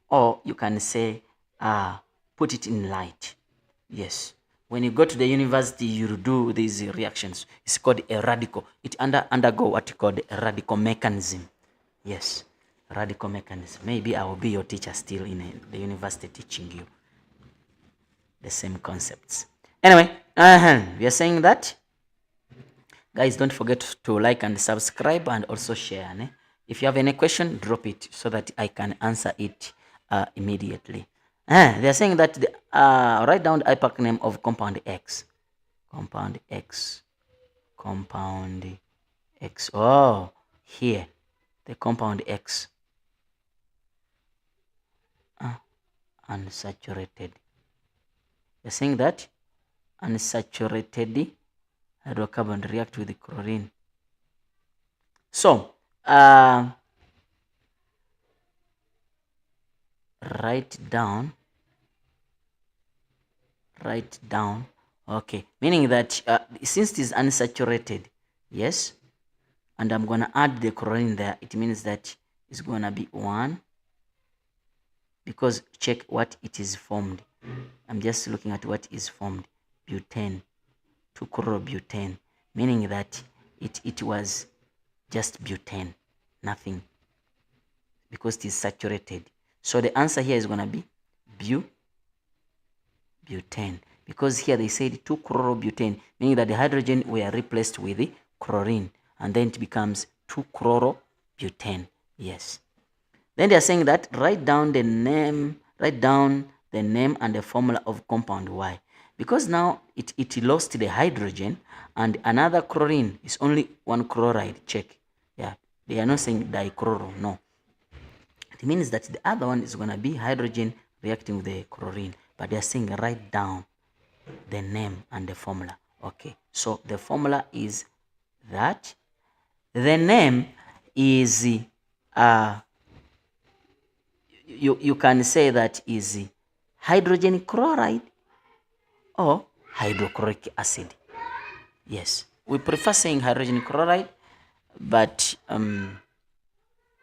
or you can say, put it in light. Yes. When you go to the university, you do these reactions. It's called a radical. It undergo what you call a radical mechanism. Yes, radical mechanism. Maybe I will be your teacher still in the university teaching you the same concepts. Anyway, we are saying that Guys, don't forget to like and subscribe and also share. Ne? If you have any question, drop it so that I can answer it immediately. They're saying that write down the IPAC name of compound X. Compound X. Compound X. Oh, here. The compound X. Unsaturated. They're saying that unsaturated hydrocarbon react with the chlorine. So, write down, okay, meaning that since it is unsaturated, yes, and I'm going to add the chlorine there, it means that it's going to be 1, because check what it is formed. I'm just looking at what is formed. Butane, 2-chlorobutane, meaning that it was just butane, nothing, because it is saturated. So the answer here is going to be butane, because here they said 2-chlorobutane, meaning that the hydrogen were replaced with the chlorine, and then it becomes 2-chlorobutane. Yes. Then they are saying that write down the name and the formula of compound Y, because now it lost the hydrogen and another chlorine is only 1 chloride. Check. Yeah, they are not saying dichloro, no. It means that the other one is going to be hydrogen reacting with the chlorine, but they are saying write down the name and the formula. Okay, so the formula is that. The name is you can say that is hydrogen chloride or hydrochloric acid. Yes, we prefer saying hydrogen chloride, but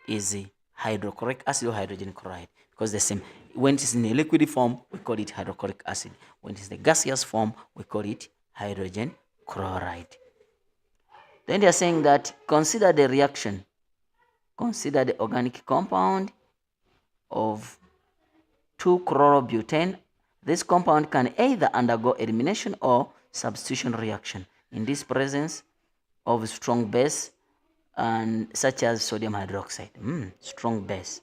is hydrochloric acid or hydrogen chloride, because the same. When it is in a liquid form, we call it hydrochloric acid. When it is the gaseous form, we call it hydrogen chloride. Then they are saying that consider the reaction. Consider the organic compound of 2-chlorobutane. This compound can either undergo elimination or substitution reaction in this presence of strong base, and such as sodium hydroxide. Strong base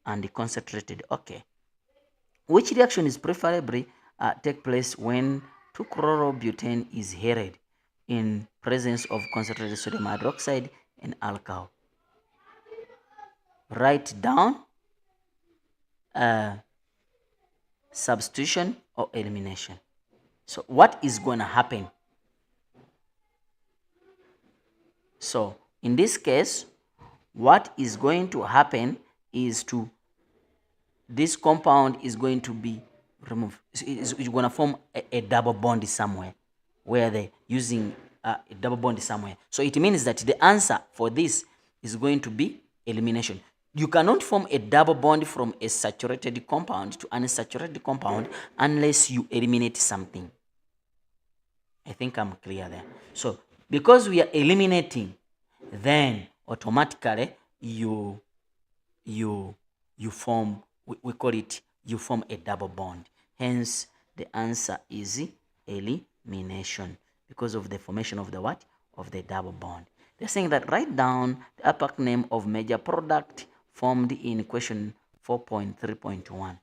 and concentrated. Okay. Which reaction is preferably take place when 2-chlorobutane is heated in presence of concentrated sodium hydroxide and alcohol? Write down substitution or elimination. So what is going to happen? So in this case, what is going to happen is this compound is going to be removed. It's going to form a double bond somewhere, where they're using a double bond somewhere. So it means that the answer for this is going to be elimination. You cannot form a double bond from a saturated compound to an unsaturated compound unless you eliminate something. I think I'm clear there. So because we are eliminating, then automatically you form, we call it, you form a double bond. Hence the answer is elimination, because of the formation of the what? Of the double bond. They're saying that write down the APAC name of major product formed in question 4.3.1.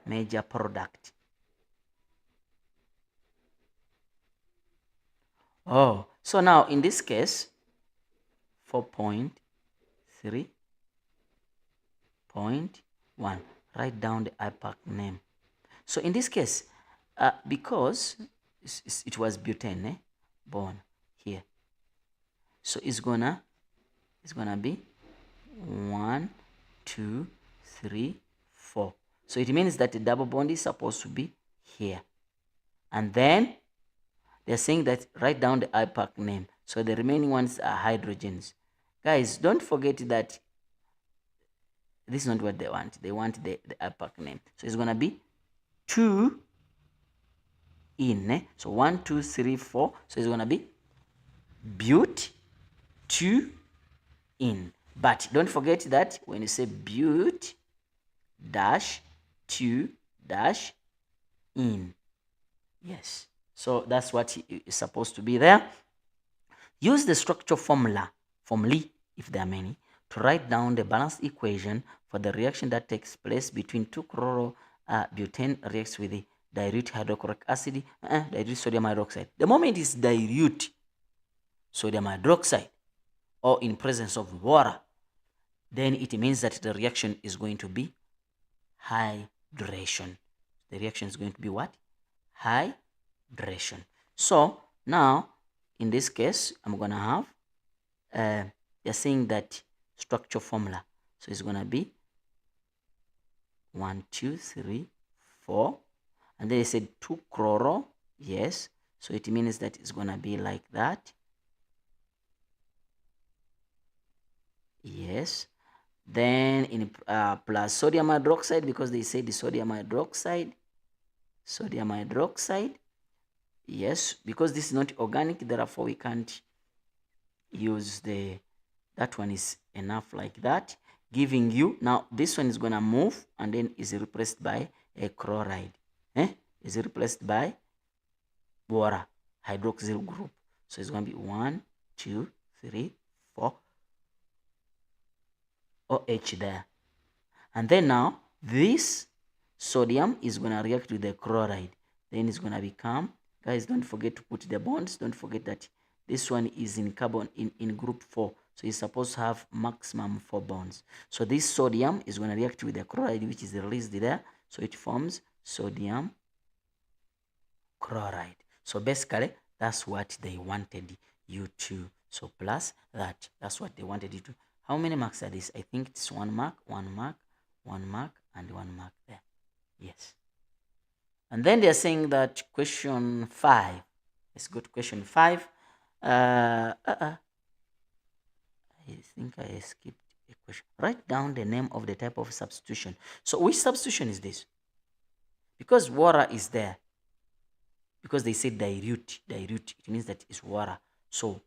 Major product. Oh, so now in this case, 4.3.1, write down the IPAC name. So in this case, because it was butane, born here, so it's gonna be 1, 2, 3, 4. So it means that the double bond is supposed to be here, and then they're saying that write down the IPAC name. So the remaining ones are hydrogens. Guys, don't forget that this is not what they want. They want the IPAC name. So it's gonna be 2 in. So 1, 2, 3, 4. So it's gonna be but 2 in. But don't forget that when you say but dash 2 dash in. Yes. So that's what is supposed to be there. Use the structure formulae, if there are many, to write down the balanced equation for the reaction that takes place between 2-chlorobutane reacts with the dilute hydrochloric acid, dilute sodium hydroxide. The moment it's dilute sodium hydroxide or in presence of water, then it means that the reaction is going to be hydration. The reaction is going to be what? Hydration. So now, in this case, I'm going to have, they're saying that structure formula. So it's going to be 1, 2, 3, 4. And then they said 2-chloro. Yes. So it means that it's going to be like that. Yes. Then in plus sodium hydroxide, because they say the sodium hydroxide. Yes, because this is not organic, therefore we can't use that one is enough like that, giving you, now this one is going to move and then is replaced by a chloride. Is replaced by water, hydroxyl group. So it's going to be 1, 2, 3, 4 OH there. And then now this sodium is going to react with the chloride. Then it's going to become, guys, don't forget to put the bonds. Don't forget that this one is in carbon in group 4. So it's supposed to have maximum 4 bonds. So this sodium is going to react with the chloride, which is released there. So it forms sodium chloride. So basically, that's what they wanted you to. So plus that, that's what they wanted you to. How many marks are this? I think it's 1 mark, 1 mark, 1 mark, and 1 mark there. Yes. And then they're saying that question 5. Let's go to question 5. I think I skipped a question. Write down the name of the type of substitution. So which substitution is this? Because water is there. Because they say dilute, it means that it's water. So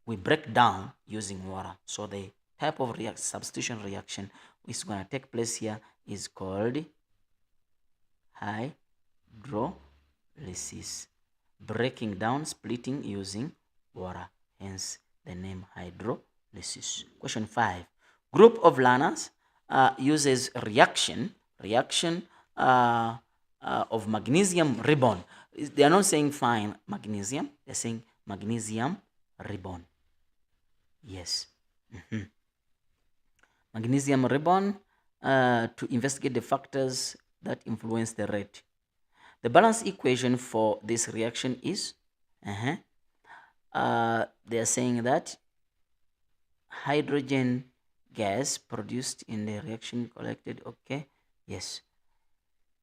we break down using water. So the type of substitution reaction which is going to take place here is called hydrolysis. Breaking down, splitting using water. Hence the name hydrolysis. Question 5. Group of learners uses reaction of magnesium ribbon. They are not saying fine magnesium. They're saying magnesium ribbon. Yes. Magnesium ribbon to investigate the factors that influence the rate. The balance equation for this reaction is, they are saying that hydrogen gas produced in the reaction collected. Okay. Yes.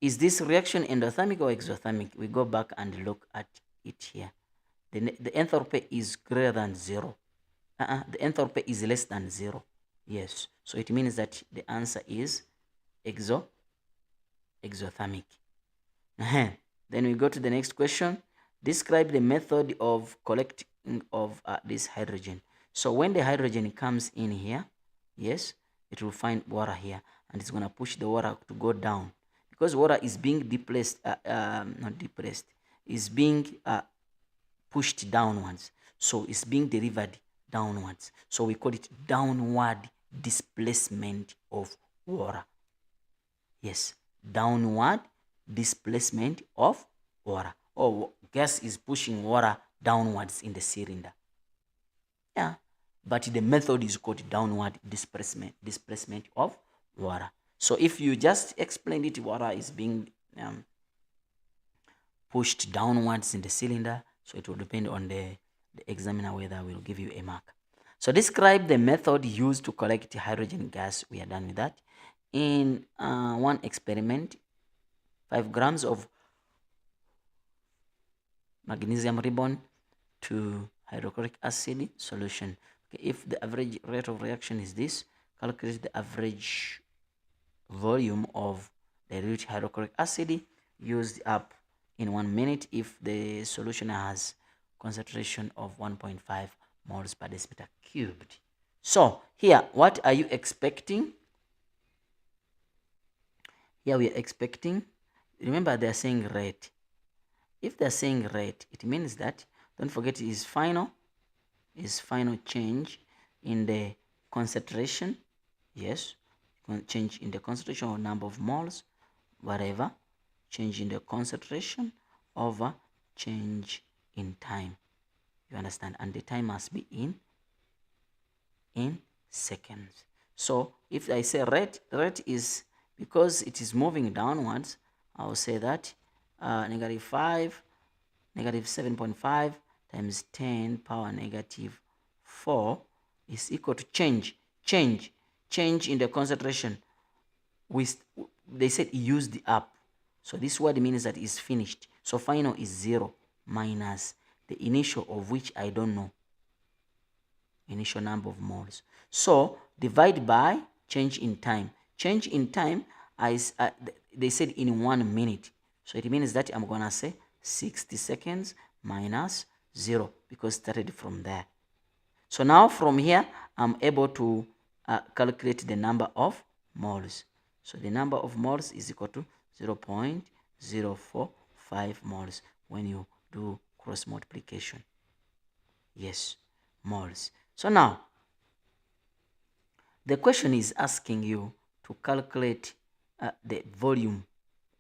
Is this reaction endothermic or exothermic? We go back and look at it here. The enthalpy is greater than 0. The enthalpy is less than 0. Yes. So it means that the answer is exothermic. Then we go to the next question. Describe the method of collecting of this hydrogen. So when the hydrogen comes in here, yes, it will find water here and it's going to push the water to go down. Because water is being is being pushed downwards. So it's being delivered downwards. So we call it downward displacement of water. Yes, downward displacement of water. Oh, gas is pushing water downwards in the cylinder. Yeah, but the method is called downward displacement of water. So if you just explain it, water is being pushed downwards in the cylinder. So it will depend on the examiner whether we'll give you a mark. So describe the method used to collect hydrogen gas. We are done with that. In one experiment, 5 grams of magnesium ribbon to hydrochloric acid solution. Okay, if the average rate of reaction is this, calculate the average volume of dilute hydrochloric acid used up in 1 minute if the solution has concentration of 1.5 moles per decimeter cubed. So here, what are you expecting? Here we are expecting, remember they are saying rate. If they're saying rate, it means that, don't forget, it is final is final change in the concentration. Yes, change in the concentration or number of moles, whatever. Change in the concentration over change in time. You understand? And the time must be in seconds. So if I say rate is because it is moving downwards, I'll say that -5, -7.5 times 10 power -4 is equal to change in the concentration. They said use the up. So this word means that it's finished. So final is 0 minus the initial, of which I don't know. Initial number of moles. So divide by change in time. Change in time, they said in 1 minute. So it means that I'm going to say 60 seconds minus 0 because it started from there. So now from here, I'm able to calculate the number of moles. So the number of moles is equal to 0.045 moles when you do cross multiplication. Yes, moles. So now, the question is asking you to calculate the volume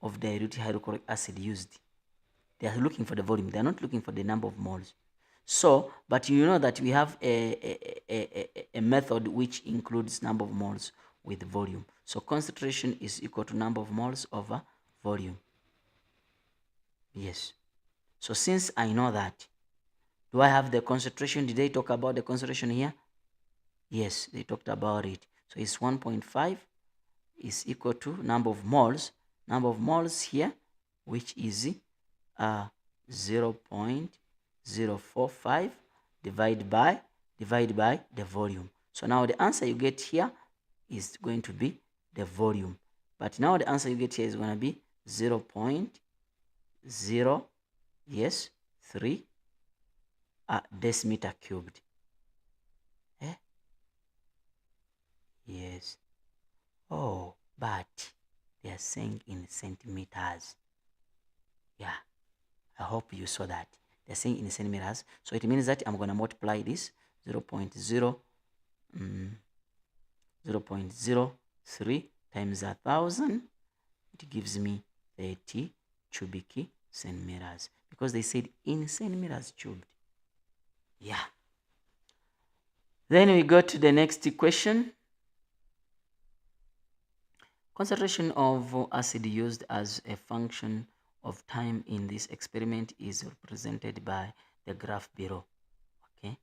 of diluted hydrochloric acid used. They are looking for the volume. They are not looking for the number of moles. So, but you know that we have a method which includes number of moles with volume. So concentration is equal to number of moles over volume. Yes. So since I know that, do I have the concentration? Did they talk about the concentration here? Yes, they talked about it. So it's 1.5 is equal to number of moles. Number of moles here, which is 0.045 divided by the volume. So now the answer you get here is going to be the volume. But now the answer you get here is going to be 0.0, yes, 3 decimeter cubed. Eh? Yes. Oh, but they are saying in centimeters. Yeah, I hope you saw that. They're saying in centimeters. So it means that I'm going to multiply this 0.03 times 1,000. It gives me 30 cubic centimeters because they said in centimeters cubed. Yeah. Then we go to the next question. Concentration of acid used as a function of time in this experiment is represented by the graph below. Okay.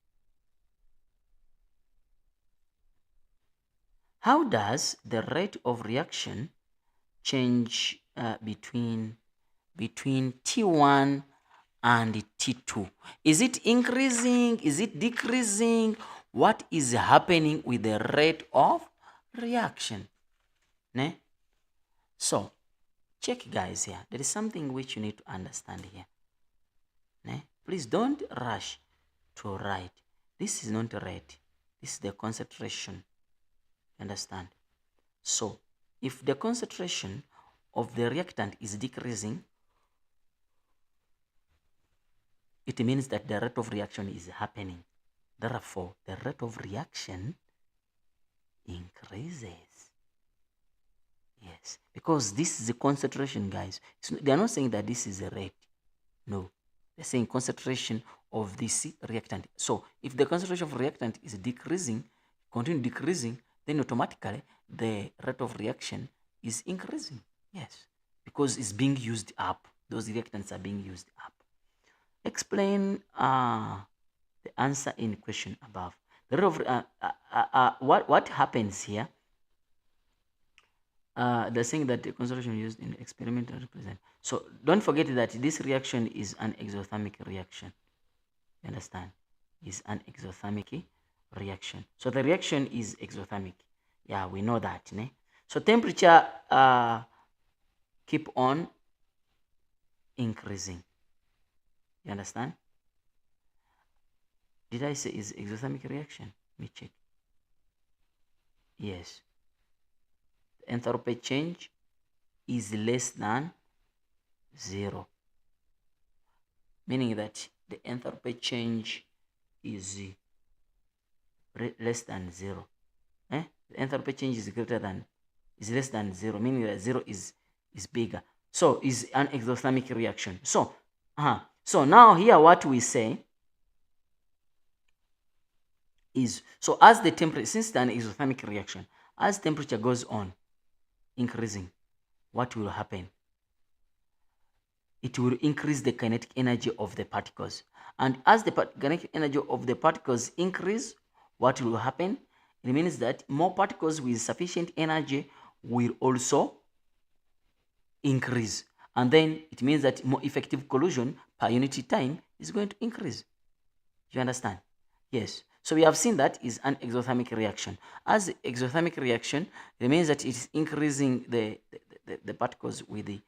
How does the rate of reaction change between T1 and T2? Is it increasing? Is it decreasing? What is happening with the rate of reaction? Ne? So, check guys here. There is something which you need to understand here. Ne? Please don't rush to write. This is not rate. This is the concentration. Understand? So, if the concentration of the reactant is decreasing, it means that the rate of reaction is happening. Therefore, the rate of reaction increases. Yes, because this is the concentration, guys. They are not saying that this is a rate. No, they're saying concentration of this reactant. So if the concentration of reactant is decreasing, continue decreasing, then automatically the rate of reaction is increasing. Yes, because it's being used up. Those reactants are being used up. Explain the answer in question above. The rate of what happens here? They're saying that the concentration used in the experiment represent. So don't forget that this reaction is an exothermic reaction. You understand? Is an exothermic reaction. So the reaction is exothermic. Yeah, we know that. Ne? So temperature keep on increasing. You understand? Did I say is exothermic reaction? Let me check. Yes. The enthalpy change is less than 0. Meaning that the enthalpy change is less than 0. The enthalpy change is less than 0, meaning that 0 is bigger. So is an exothermic reaction. So now here what we say is, so as the temperature, since it's an exothermic reaction, as temperature goes on increasing, what will happen? It will increase the kinetic energy of the particles. And as the kinetic energy of the particles increase, what will happen? It means that more particles with sufficient energy will also increase. And then it means that more effective collision per unit time is going to increase. You understand? Yes. So we have seen that is an exothermic reaction. As the exothermic reaction, it means that it is increasing the particles with the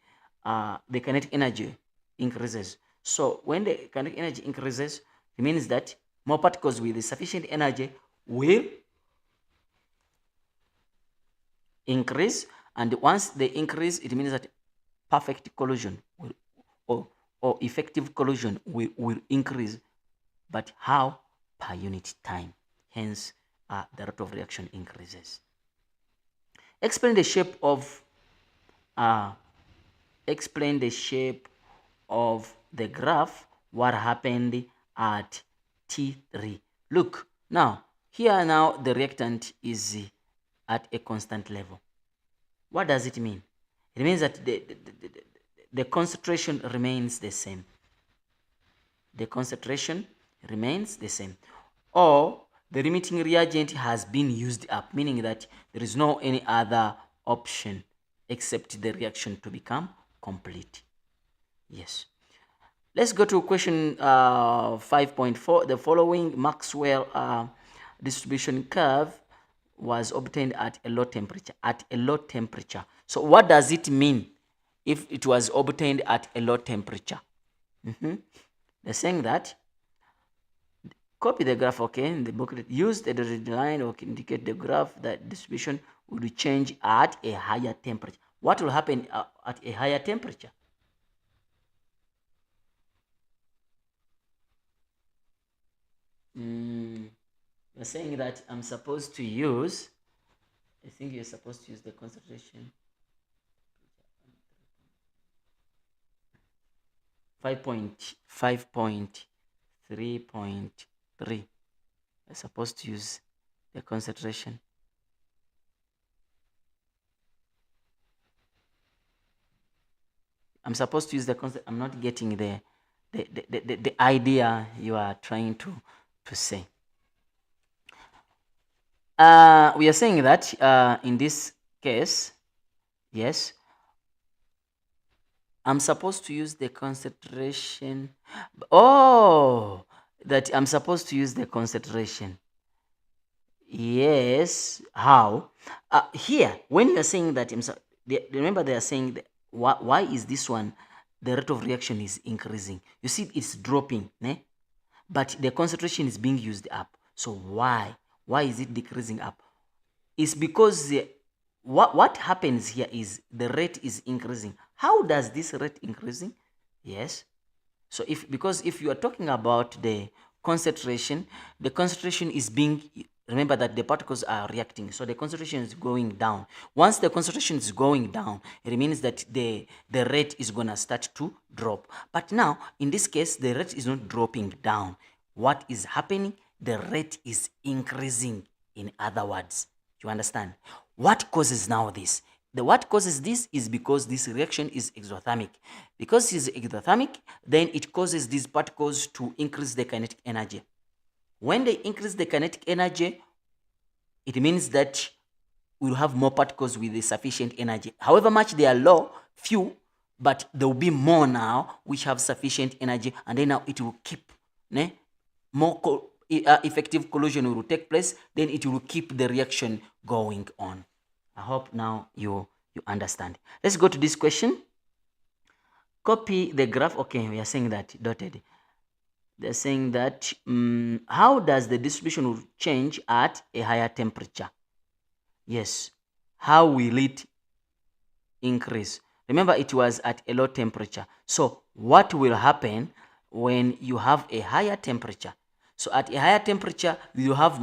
kinetic energy increases. So when the kinetic energy increases, it means that more particles with sufficient energy will increase, and once they increase, it means that perfect collision will, or effective collision will increase. But how? Per unit time. Hence, the rate of reaction increases. Explain the shape of the graph. What happened at T3? Look, now here now the reactant is at a constant level. What does it mean? It means that the concentration remains the same. The concentration remains the same. Or the limiting reagent has been used up, meaning that there is no any other option except the reaction to become complete. Yes. Let's go to question 5.4. The following Maxwell distribution curve was obtained at a low temperature. At a low temperature. So what does it mean if it was obtained at a low temperature? They're saying that, copy the graph, okay, in the booklet. Use the dotted line or indicate the graph that distribution will change at a higher temperature. What will happen at a higher temperature? You're saying that I'm supposed to use, I think you're supposed to use the concentration 5.3.3. I'm supposed to use the concentration. I'm supposed to use the concept. I'm not getting the idea you are trying to say. We are saying that in this case, yes, I'm supposed to use the concentration. Oh, that I'm supposed to use the concentration. Yes. How? Here, when you're saying that, remember they are saying that, why is this one, the rate of reaction is increasing? You see, it's dropping, né? But the concentration is being used up. So why? Why is it decreasing up? It's because what happens here is the rate is increasing. How does this rate increasing? Yes. So because if you are talking about the concentration is being, remember that the particles are reacting, so the concentration is going down. Once the concentration is going down, it means that the rate is going to start to drop. But now, in this case, the rate is not dropping down. What is happening? The rate is increasing, in other words. You understand? What causes now this? What causes this is because this reaction is exothermic. Because it's exothermic, then it causes these particles to increase the kinetic energy. When they increase the kinetic energy, it means that we'll have more particles with the sufficient energy. However much they are low, few, but there will be more now which have sufficient energy, and then now it will keep more effective collision will take place, then it will keep the reaction going on. I hope now you understand. Let's go to this question. Copy the graph. Okay, we are saying that dotted. They're saying that how does the distribution change at a higher temperature? Yes. How will it increase? Remember, it was at a low temperature. So what will happen when you have a higher temperature? So at a higher temperature, you have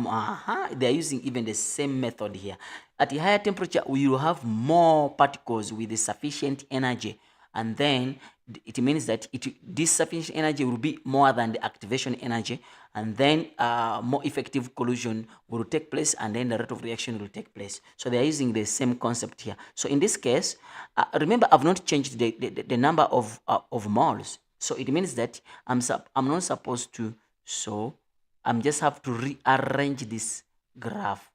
they are using even the same method here. At a higher temperature, we will have more particles with sufficient energy, and then it means that this sufficient energy will be more than the activation energy, and then more effective collision will take place, and then the rate of reaction will take place. So they are using the same concept here. So in this case, remember, I've not changed the number of moles. So it means that I'm not supposed to, so I'm just have to rearrange this graph.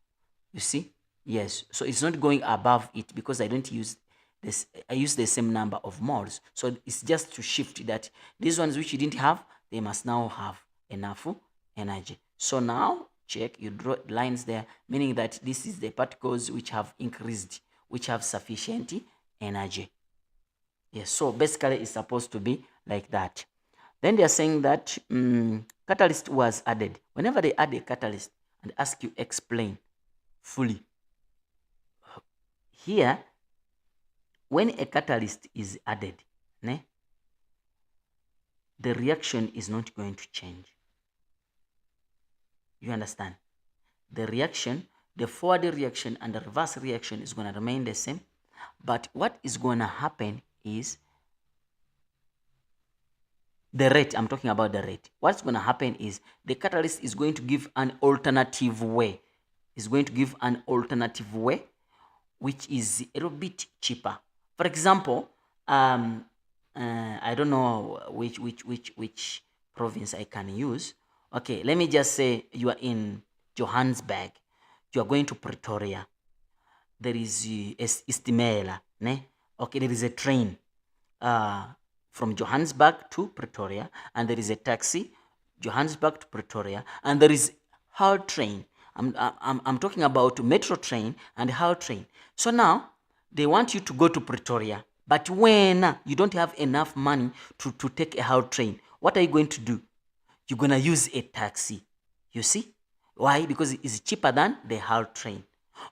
You see? Yes. So it's not going above it because I don't use this. I use the same number of moles. So it's just to shift that. These ones which you didn't have, they must now have enough energy. So now check, you draw lines there, meaning that this is the particles which have increased, which have sufficient energy. Yes. So basically it's supposed to be like that. Then they are saying that catalyst was added. Whenever they add a catalyst and ask you explain fully. Here, when a catalyst is added, the reaction is not going to change. You understand? The reaction, the forward reaction and the reverse reaction is going to remain the same. But what is going to happen is the rate. I'm talking about the rate. What's going to happen is the catalyst is going to give an alternative way. It's going to give an alternative way, which is a little bit cheaper. For example, I don't know which province I can use. Okay, let me just say you are in Johannesburg. You are going to Pretoria. There is Istimela, ne? Okay, there is a train from Johannesburg to Pretoria, and there is a taxi, Johannesburg to Pretoria, and there is Hull train. I'm talking about metro train and Hull train. So now they want you to go to Pretoria, but when you don't have enough money to take a Hull train, what are you going to do? You're going to use a taxi. You see? Why? Because it's cheaper than the Hull train.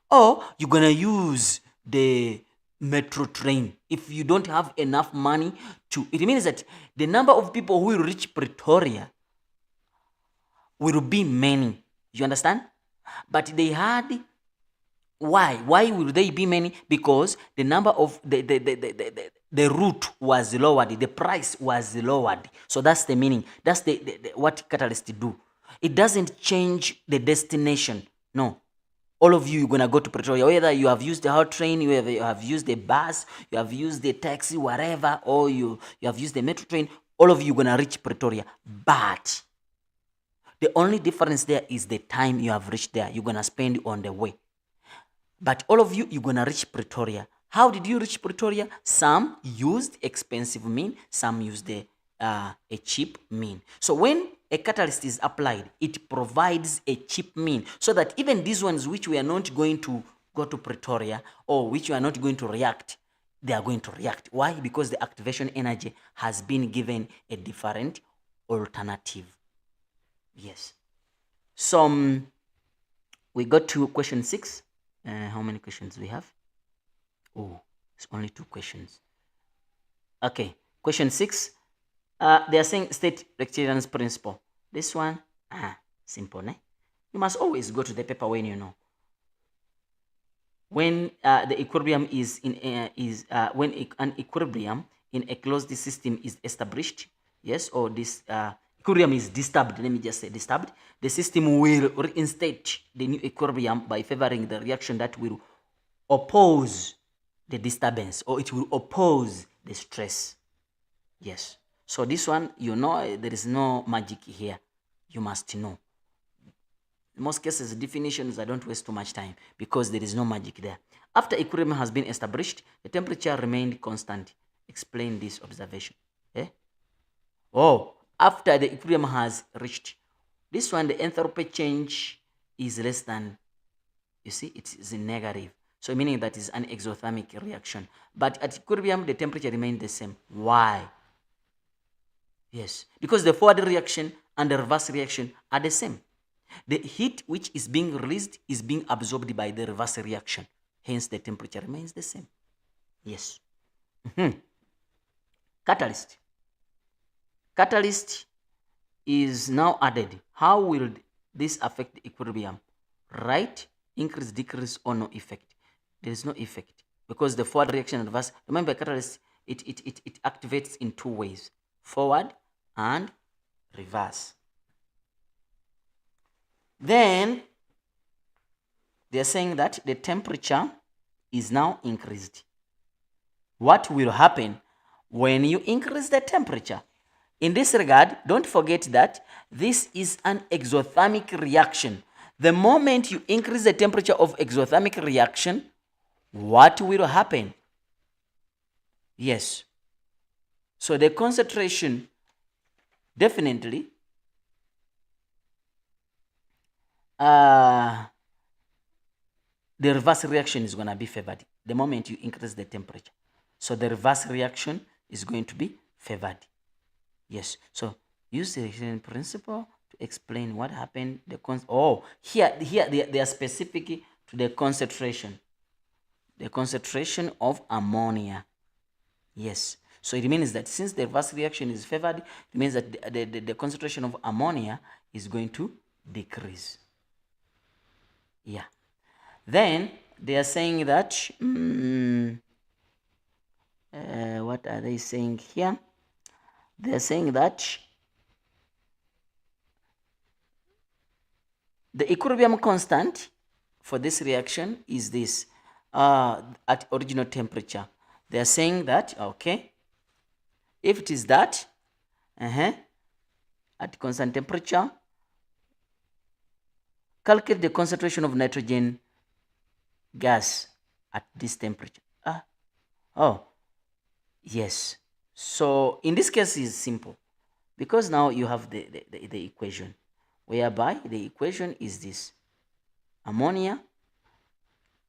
Or you're going to use the metro train. If you don't have enough money to, it means that the number of people who will reach Pretoria will be many. You understand? But they had, why will they be many? Because the number of the route was lowered, the price was lowered. So that's the meaning. That's the what catalysts do. It doesn't change the destination. No. All of you, you're going to go to Pretoria, whether you have used the Hull train, whether you have used the bus, you have used the taxi, whatever, or you have used the metro train, all of you are going to reach Pretoria. But the only difference there is the time you have reached there. You're going to spend on the way. But all of you, you're going to reach Pretoria. How did you reach Pretoria? Some used expensive mean, some used a cheap mean. So when a catalyst is applied, it provides a cheap mean, so that even these ones which we are not going to go to Pretoria or which we are not going to react, they are going to react. Why? Because the activation energy has been given a different alternative. Yes. So we got to question 6. How many questions we have? Oh, it's only 2 questions. Okay, question 6. They are saying state Rectilian's principle. This one, simple, ne? You must always go to the paper when you know. When the equilibrium is in when an equilibrium in a closed system is established, yes, or this equilibrium is disturbed. Let me just say disturbed. The system will reinstate the new equilibrium by favoring the reaction that will oppose the disturbance, or it will oppose the stress. Yes. So this one, you know, there is no magic here. You must know. In most cases, definitions, I don't waste too much time because there is no magic there. After equilibrium has been established, the temperature remained constant. Explain this observation. Oh, after the equilibrium has reached, this one, the enthalpy change is less than, you see, it is negative. So meaning that is an exothermic reaction. But at equilibrium, the temperature remains the same. Why? Yes, because the forward reaction and the reverse reaction are the same. The heat which is being released is being absorbed by the reverse reaction. Hence, the temperature remains the same. Yes. Catalyst. Catalyst is now added. How will this affect the equilibrium? Right? Increase, decrease, or no effect? There is no effect because the forward reaction and reverse. Remember, catalyst it activates in two ways: forward and reverse. Then they are saying that the temperature is now increased. What will happen when you increase the temperature? In this regard, don't forget that this is an exothermic reaction. The moment you increase the temperature of exothermic reaction, what will happen? Yes. So the concentration definitely the reverse reaction is going to be favored the moment you increase the temperature. So the reverse reaction is going to be favored. Yes. So use the reaction principle to explain what happened. Here they are specific to the concentration. The concentration of ammonia. Yes. So it means that since the reverse reaction is favored, it means that the concentration of ammonia is going to decrease. Yeah. Then they are saying that, what are they saying here? They are saying that the equilibrium constant for this reaction is this at original temperature. They are saying that, okay, if it is that, at constant temperature, calculate the concentration of nitrogen gas at this temperature. Yes. So in this case is simple because now you have the equation whereby the equation is this: ammonia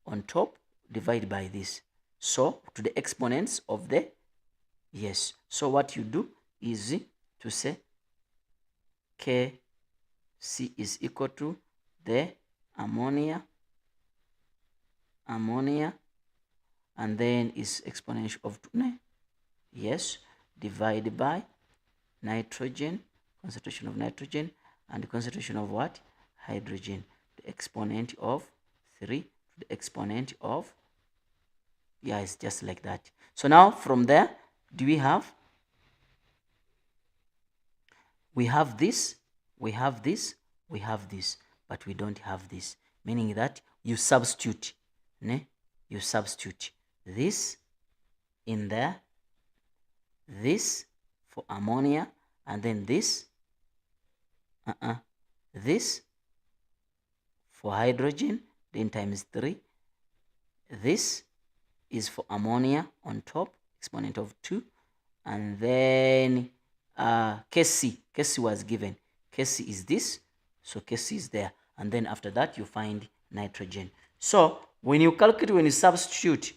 on top divided by this. So to the exponents of the, yes. So what you do is to say Kc is equal to the ammonia, and then is exponential of 2, yes, divided by nitrogen, concentration of nitrogen, and the concentration of what? Hydrogen. The exponent of 3 to the exponent of, yeah, it's just like that. So now from there, do we have? We have this, we have this, we have this, but we don't have this. Meaning that you substitute, you substitute this in there, this for ammonia, and then this, this for hydrogen, then times 3. This is for ammonia on top, exponent of 2, and then Kc was given. Kc is this, so Kc is there, and then after that you find nitrogen. So when you calculate, when you substitute,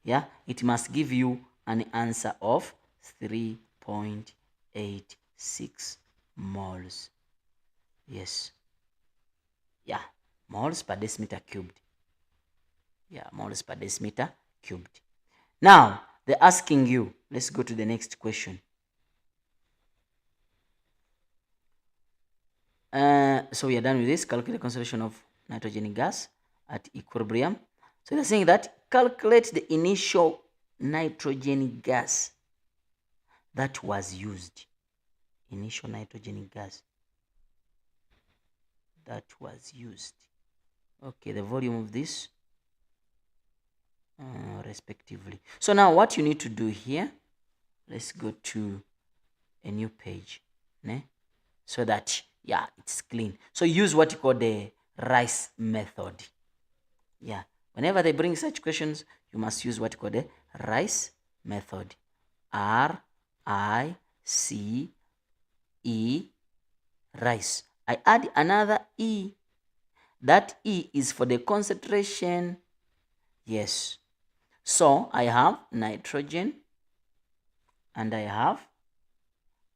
yeah, it must give you an answer of 3.86 moles. Yes. Yeah, moles per decimeter cubed. Yeah, moles per decimeter cubed. Now, they're asking you, let's go to the next question. So we are done with this. Calculate the concentration of nitrogen gas at equilibrium. So they're saying that calculate the initial nitrogen gas that was used. Initial nitrogen gas that was used. Okay, the volume of this respectively. So now what you need to do here, let's go to a new page, so that, yeah, it's clean. So use what you call the rice method. Yeah, whenever they bring such questions, you must use what you call the rice method. R-I-C-E, rice. I add another E. That E is for the concentration. Yes. So I have nitrogen, and I have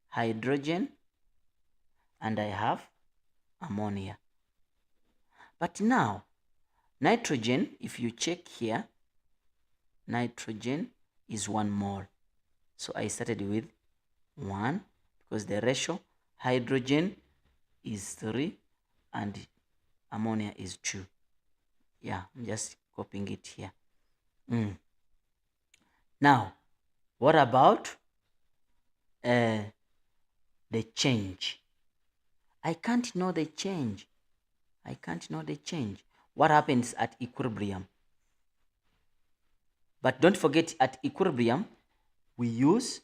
hydrogen, and I have ammonia. But now, nitrogen, if you check here, nitrogen is 1 mole. So I started with 1 because the ratio. Hydrogen is 3 and ammonia is 2. Yeah, I'm just copying it here. Now, what about the change? I can't know the change. I can't know the change. What happens at equilibrium? But don't forget, at equilibrium, we use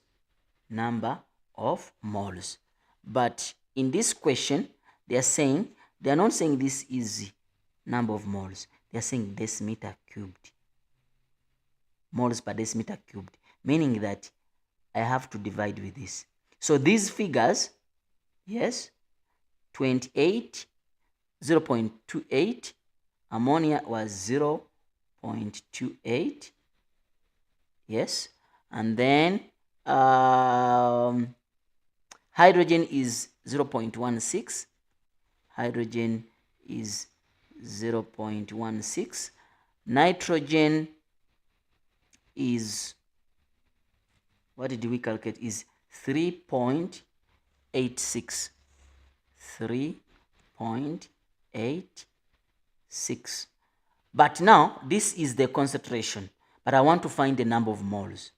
number of moles. But in this question, they are not saying this is number of moles. They are saying decimeter cubed. Moles per decimeter cubed. Meaning that I have to divide with this. So these figures, yes, 28, 0.28, ammonia was 0.28, yes, and then hydrogen is 0.16, hydrogen is 0.16, nitrogen is, what did we calculate, is 3.86, 3.86. But now this is the concentration, but I want to find the number of moles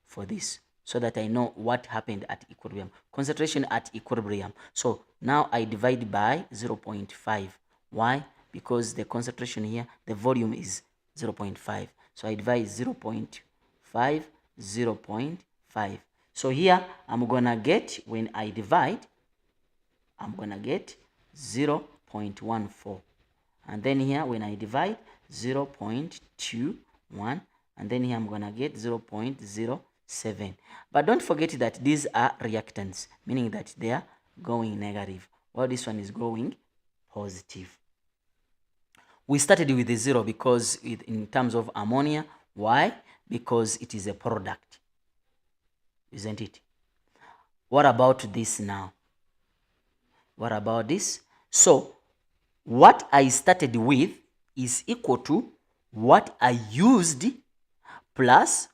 for this so that I know what happened at equilibrium. Concentration at equilibrium. So now I divide by 0.5. Why? Because the concentration here, the volume is 0.5. So I divide 0.5, 0.5. So here I'm gonna get, when I divide, I'm gonna get 0.14. And then here when I divide, 0.21, and then here I'm gonna get 0.07. But don't forget that these are reactants, meaning that they are going negative, while this one is going positive. We started with the 0 because in terms of ammonia. Why? Because it is a product, isn't it? What about this now? What about this? So what I started with is equal to what I used plus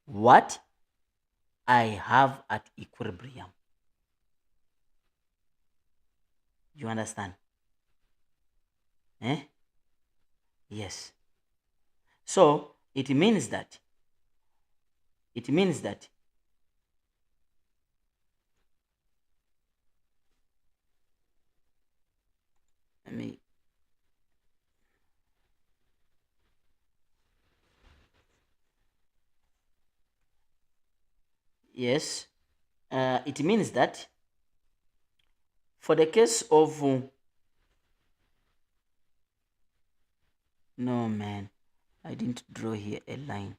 what I have at equilibrium. You understand? Yes. So it means that let me yes, it means that for the case of no man, I didn't draw here a line.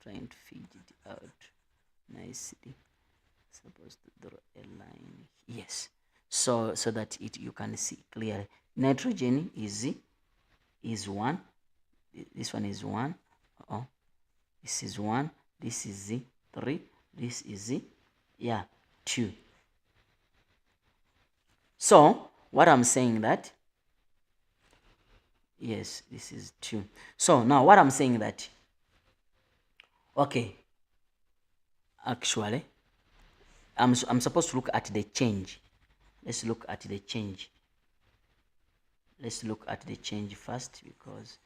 Trying to figure it out nicely. Supposed to draw a line. Yes. So that you can see clearly. Nitrogen is 1. This one is 1. Oh, this is 1. This is 3. This is 2. So what I'm saying that, yes, this is 2. So now what I'm saying that, okay, actually I'm supposed to look at the change. Let's look at the change. Let's look at the change first, because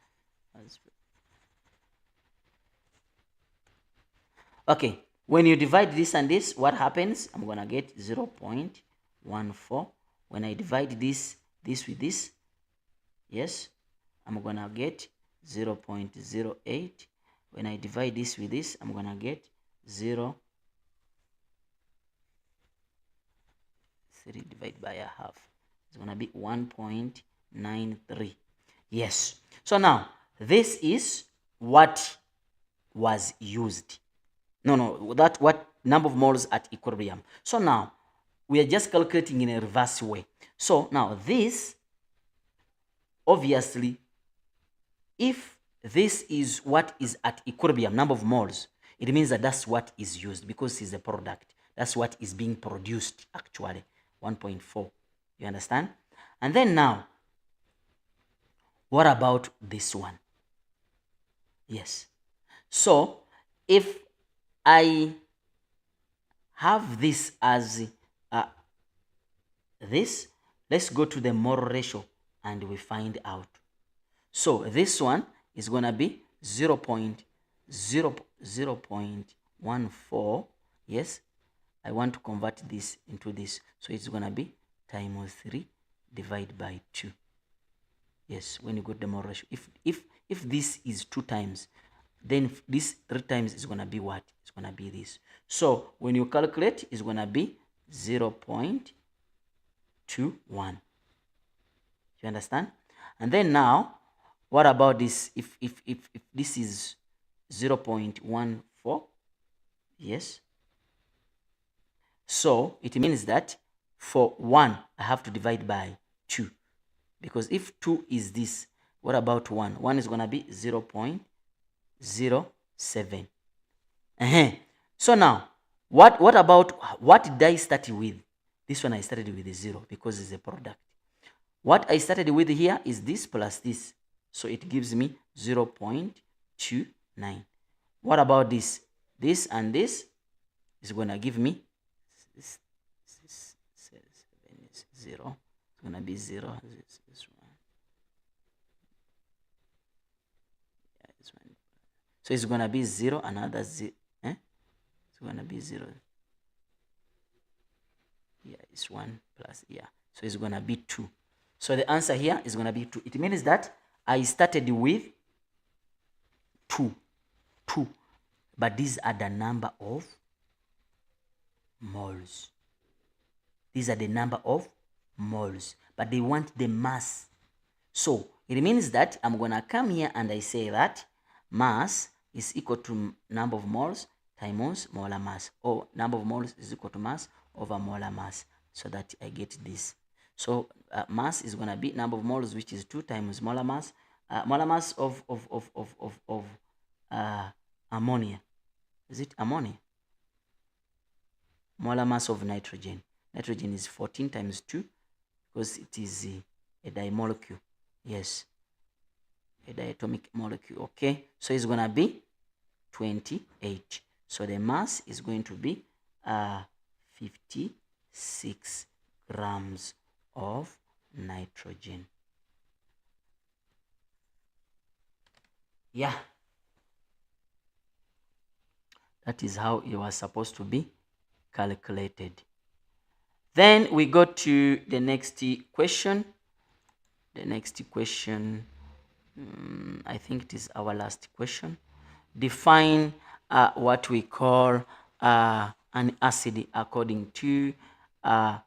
okay, when you divide this and this, what happens? I'm gonna get 0.14. When I divide this with this, yes, I'm gonna get 0.08. When I divide this with this, I'm gonna get 0.3 divided by a half. It's gonna be 1.93. Yes. So now this is what was used. No, that what number of moles at equilibrium. So now we are just calculating in a reverse way. So now this, obviously, if this is what is at equilibrium, number of moles, it means that that's what is used, because it's a product. That's what is being produced actually, 1.4. You understand? And then now, what about this one? Yes. So if I have this as this, let's go to the mole ratio and we find out. So this one is going to be 0.14. Yes, I want to convert this into this. So it's going to be times 3 divided by 2. Yes, when you got the mole ratio. If this is 2 times, then this 3 times is going to be what? It's going to be this. So when you calculate, it's going to be 0.21. You understand? And then now, what about this? If this is 0.14, yes. So it means that for 1, I have to divide by 2. Because if 2 is this, what about 1? 1 is going to be 0.07. So now, what did I start with? This one I started with 0 because it's a product. What I started with here is this plus this. So it gives me 0.29. What about this? This and this is going to give me 0. It's going to be 0. This one. Yeah, this one. So it's going to be 0, another 0. It's going to be 0. Yeah, it's 1 plus, yeah. So it's going to be 2. So the answer here is going to be 2. It means that I started with 2. But these are the number of moles. These are the number of moles. But they want the mass. So it means that I'm going to come here and I say that mass is equal to number of moles times molar mass. Or number of moles is equal to mass over molar mass. So that I get this. So mass is going to be number of moles, which is 2 times molar mass. Molar mass of ammonia. Is it ammonia? Molar mass of nitrogen. Nitrogen is 14 times 2 because it is a dimolecule. Yes, a diatomic molecule. Okay, so it's going to be 28. So the mass is going to be 56 grams of nitrogen. Yeah, that is how it was supposed to be calculated. Then we go to the next question. The next question, I think it is our last question. Define what we call an acid according to Lori.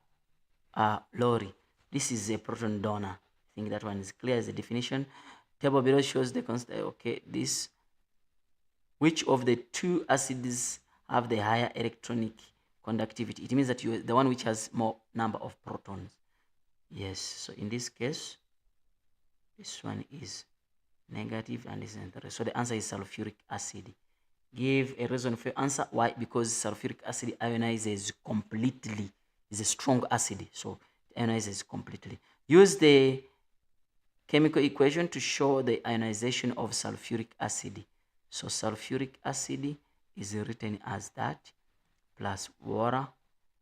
This is a proton donor. I think that one is clear as a definition. Table below shows the constant. Okay, this. Which of the 2 acids have the higher electronic conductivity? It means that you the one which has more number of protons. Yes. So in this case, this one is negative and this is negative. So the answer is sulfuric acid. Give a reason for your answer. Why? Because sulfuric acid ionizes completely. It's a strong acid, so it ionizes completely. Use the chemical equation to show the ionization of sulfuric acid. So sulfuric acid is written as that plus water.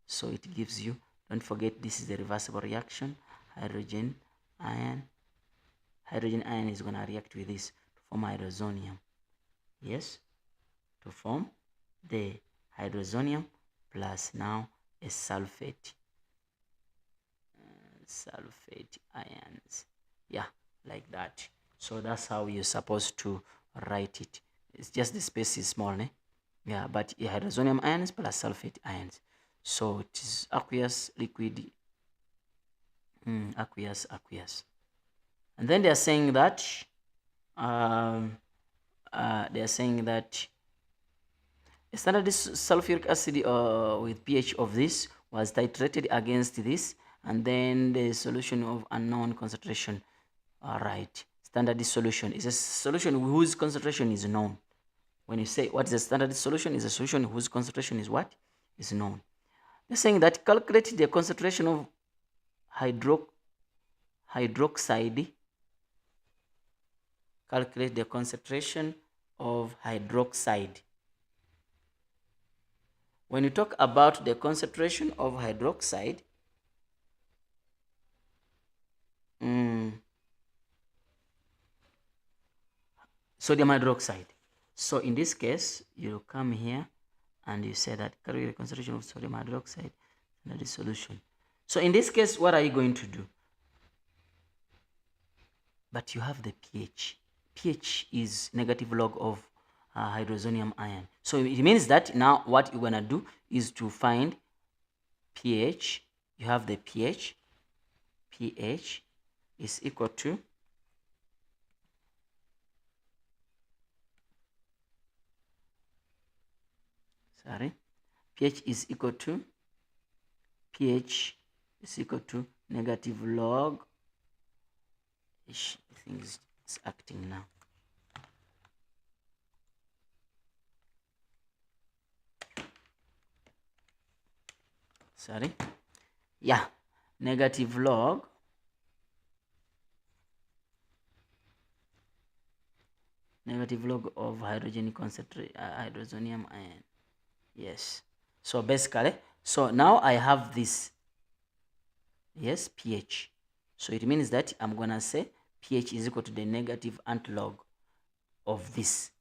So it gives you, don't forget this is a reversible reaction. Hydrogen ion is going to react with this to form hydrozonium. Yes, to form the hydrozonium plus now a sulfate. Sulfate ions. Yeah, like that. So that's how you're supposed to write it. It's just the space is small, né? Yeah, but hydrozonium ions plus sulfate ions. So it is aqueous, liquid, aqueous. And then they are saying that a standard sulfuric acid with pH of this was titrated against this, and then the solution of unknown concentration. All right, standard solution is a solution whose concentration is known. When you say what is a standard solution, is a solution whose concentration is what? Is known. They're saying that calculate the concentration of hydroxide. Calculate the concentration of hydroxide. When you talk about the concentration of hydroxide, sodium hydroxide. So in this case, you come here and you say that calculate the concentration of sodium hydroxide in the solution. So in this case, what are you going to do? But you have the pH. pH is negative log of hydrozonium ion. So it means that now what you're going to do is to find pH. You have the pH. pH is equal to pH is equal to negative log. I think it's acting now. Yeah, negative log of hydrozonium ion. Yes. So basically, so now I have this. Yes, pH. So it means that I'm gonna say pH is equal to the negative antlog of this.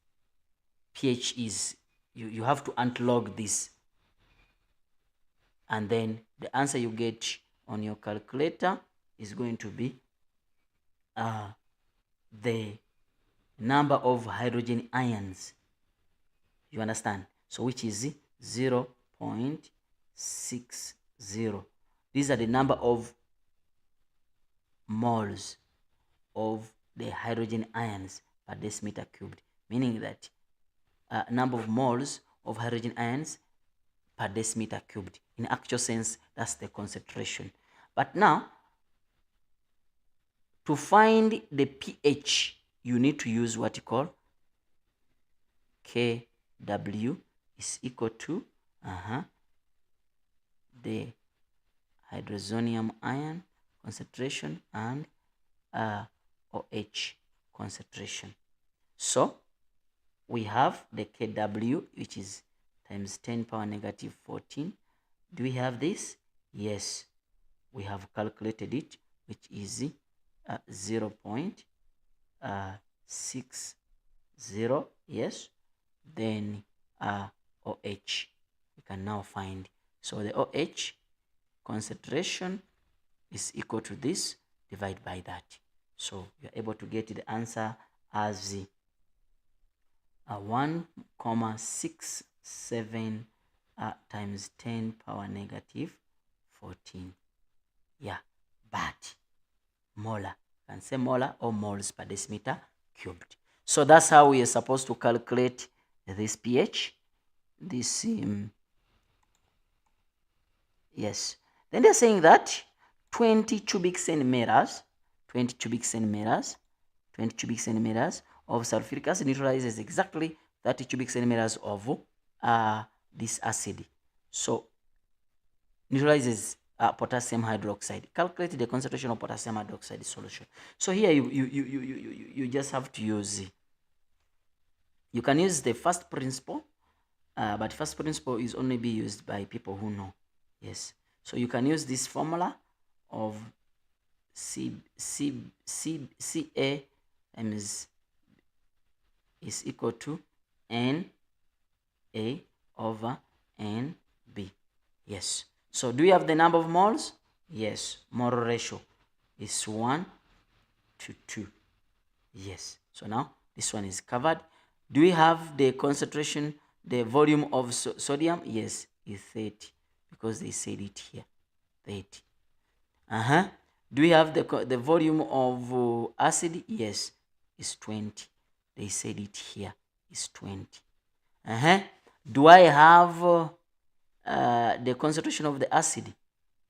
pH is, you have to antlog this, and then the answer you get on your calculator is going to be the number of hydrogen ions. You understand? So which is 0.60. These are the number of moles of the hydrogen ions per decimeter cubed, meaning that number of moles of hydrogen ions per decimeter cubed. In actual sense, that's the concentration. But now, to find the pH, you need to use what you call Kw is equal to the hydrozonium ion concentration and OH concentration. So we have the Kw, which is times 10 power negative 14. Do we have this? Yes, we have calculated it, which is 0.60. Yes, then OH we can now find. So the OH concentration is equal to this, divide by that. So you're able to get the answer as 1,67 times 10 power negative 14. Yeah, but molar, you can say molar or moles per decimeter cubed. So that's how we are supposed to calculate this pH. This yes. Then they're saying that 20 cubic centimeters of sulfuric acid neutralizes exactly 30 cubic centimeters of this acid. So neutralizes potassium hydroxide. Calculate the concentration of potassium hydroxide solution. So here you just have to use, you can use the first principle, but first principle is only be used by people who know. Yes. So you can use this formula of Ca times is equal to Na over Nb. Yes. So do we have the number of moles? Yes. Mole ratio is 1 to 2. Yes. So now this one is covered. Do we have the concentration, the volume of sodium? Yes, is 30, because they said it here, 30. Do we have the volume of acid? Yes, is 20. They said it here is 20. Do I have the concentration of the acid?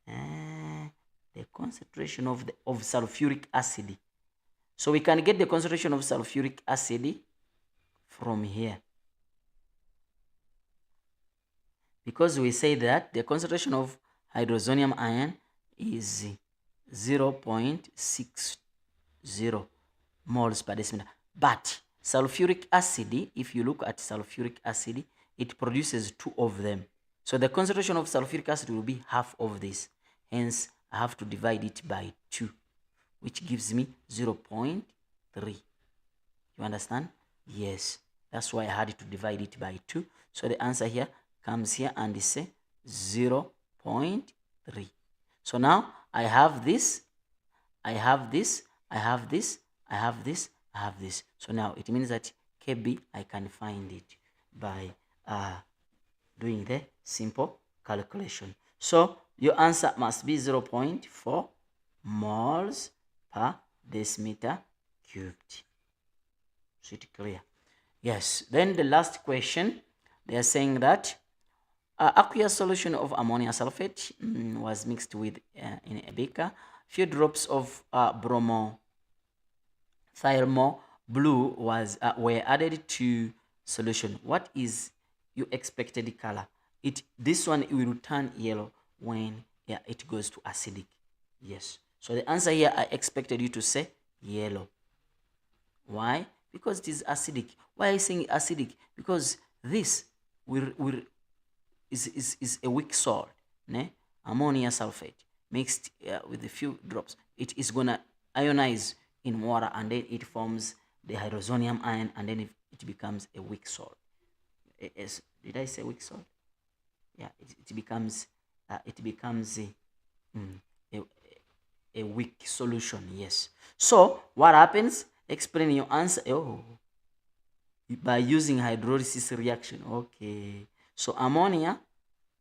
The concentration of sulfuric acid. So we can get the concentration of sulfuric acid from here, because we say that the concentration of hydrozonium ion is 0.60 moles per decimeter. But sulfuric acid, if you look at sulfuric acid, it produces 2 of them. So the concentration of sulfuric acid will be half of this. Hence, I have to divide it by 2. which gives me 0.3. You understand? Yes, that's why I had to divide it by 2. So the answer here comes here and is 0.3. So now I have this, I have this, I have this, I have this, I have this. So now it means that KB, I can find it by doing the simple calculation. So your answer must be 0.4 moles per decimeter cubed. Is it clear? Yes. Then the last question, they are saying that aqueous solution of ammonia sulfate was mixed with in a beaker. Few drops of bromothermo blue were added to solution. What is your expected color? This one will turn yellow when it goes to acidic. Yes. So the answer here, I expected you to say yellow. Why? Because it is acidic. Why are you saying acidic? Because this is a weak salt, ne? Ammonia sulfate mixed with a few drops. It is gonna ionize in water, and then it forms the hydrozonium ion, and then it becomes a weak salt. Did I say weak salt? Yeah, it becomes a, a weak solution. Yes. So what happens? Explain your answer. Oh, by using hydrolysis reaction. Okay. So ammonia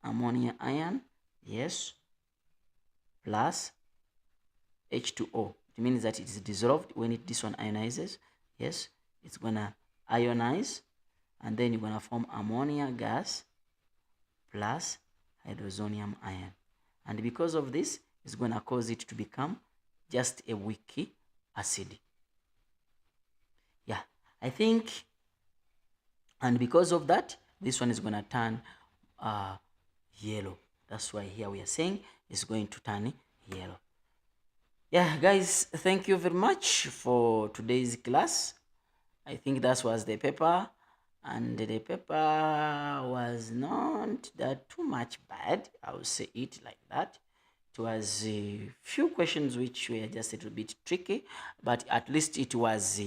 ion, yes, plus H2O. It means that it is dissolved when this one ionizes. Yes, it's gonna ionize, and then you're gonna form ammonia gas plus hydrozonium ion. And because of this, it's gonna cause it to become just a weak acid. Yeah, I think, and because of that, this one is gonna turn yellow. That's why here we are saying it's going to turn yellow. Yeah, guys, thank you very much for today's class. I think that was the paper, and the paper was not that too much bad. I would say it like that. It was a few questions which were just a little bit tricky, but at least it was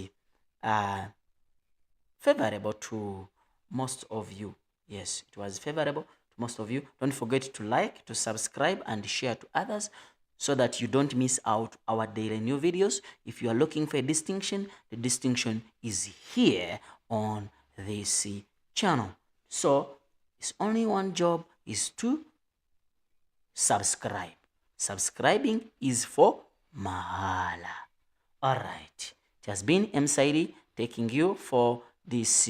favorable to most of you. Yes, it was favorable to most of you. Don't forget to like, to subscribe, and share to others so that you don't miss out our daily new videos. If you are looking for a distinction, the distinction is here on this channel. So it's only one job, is to subscribe. Subscribing is for mahala. All right, it has been M.Saidi taking you for this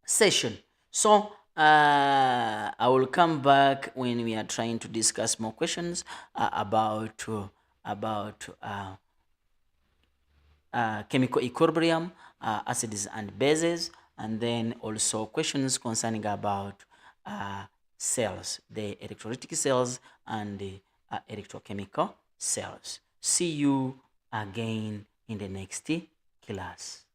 session. So I will come back when we are trying to discuss more questions about chemical equilibrium, acids and bases, and then also questions concerning about cells, the electrolytic cells and the electrochemical cells. See you again in the next class.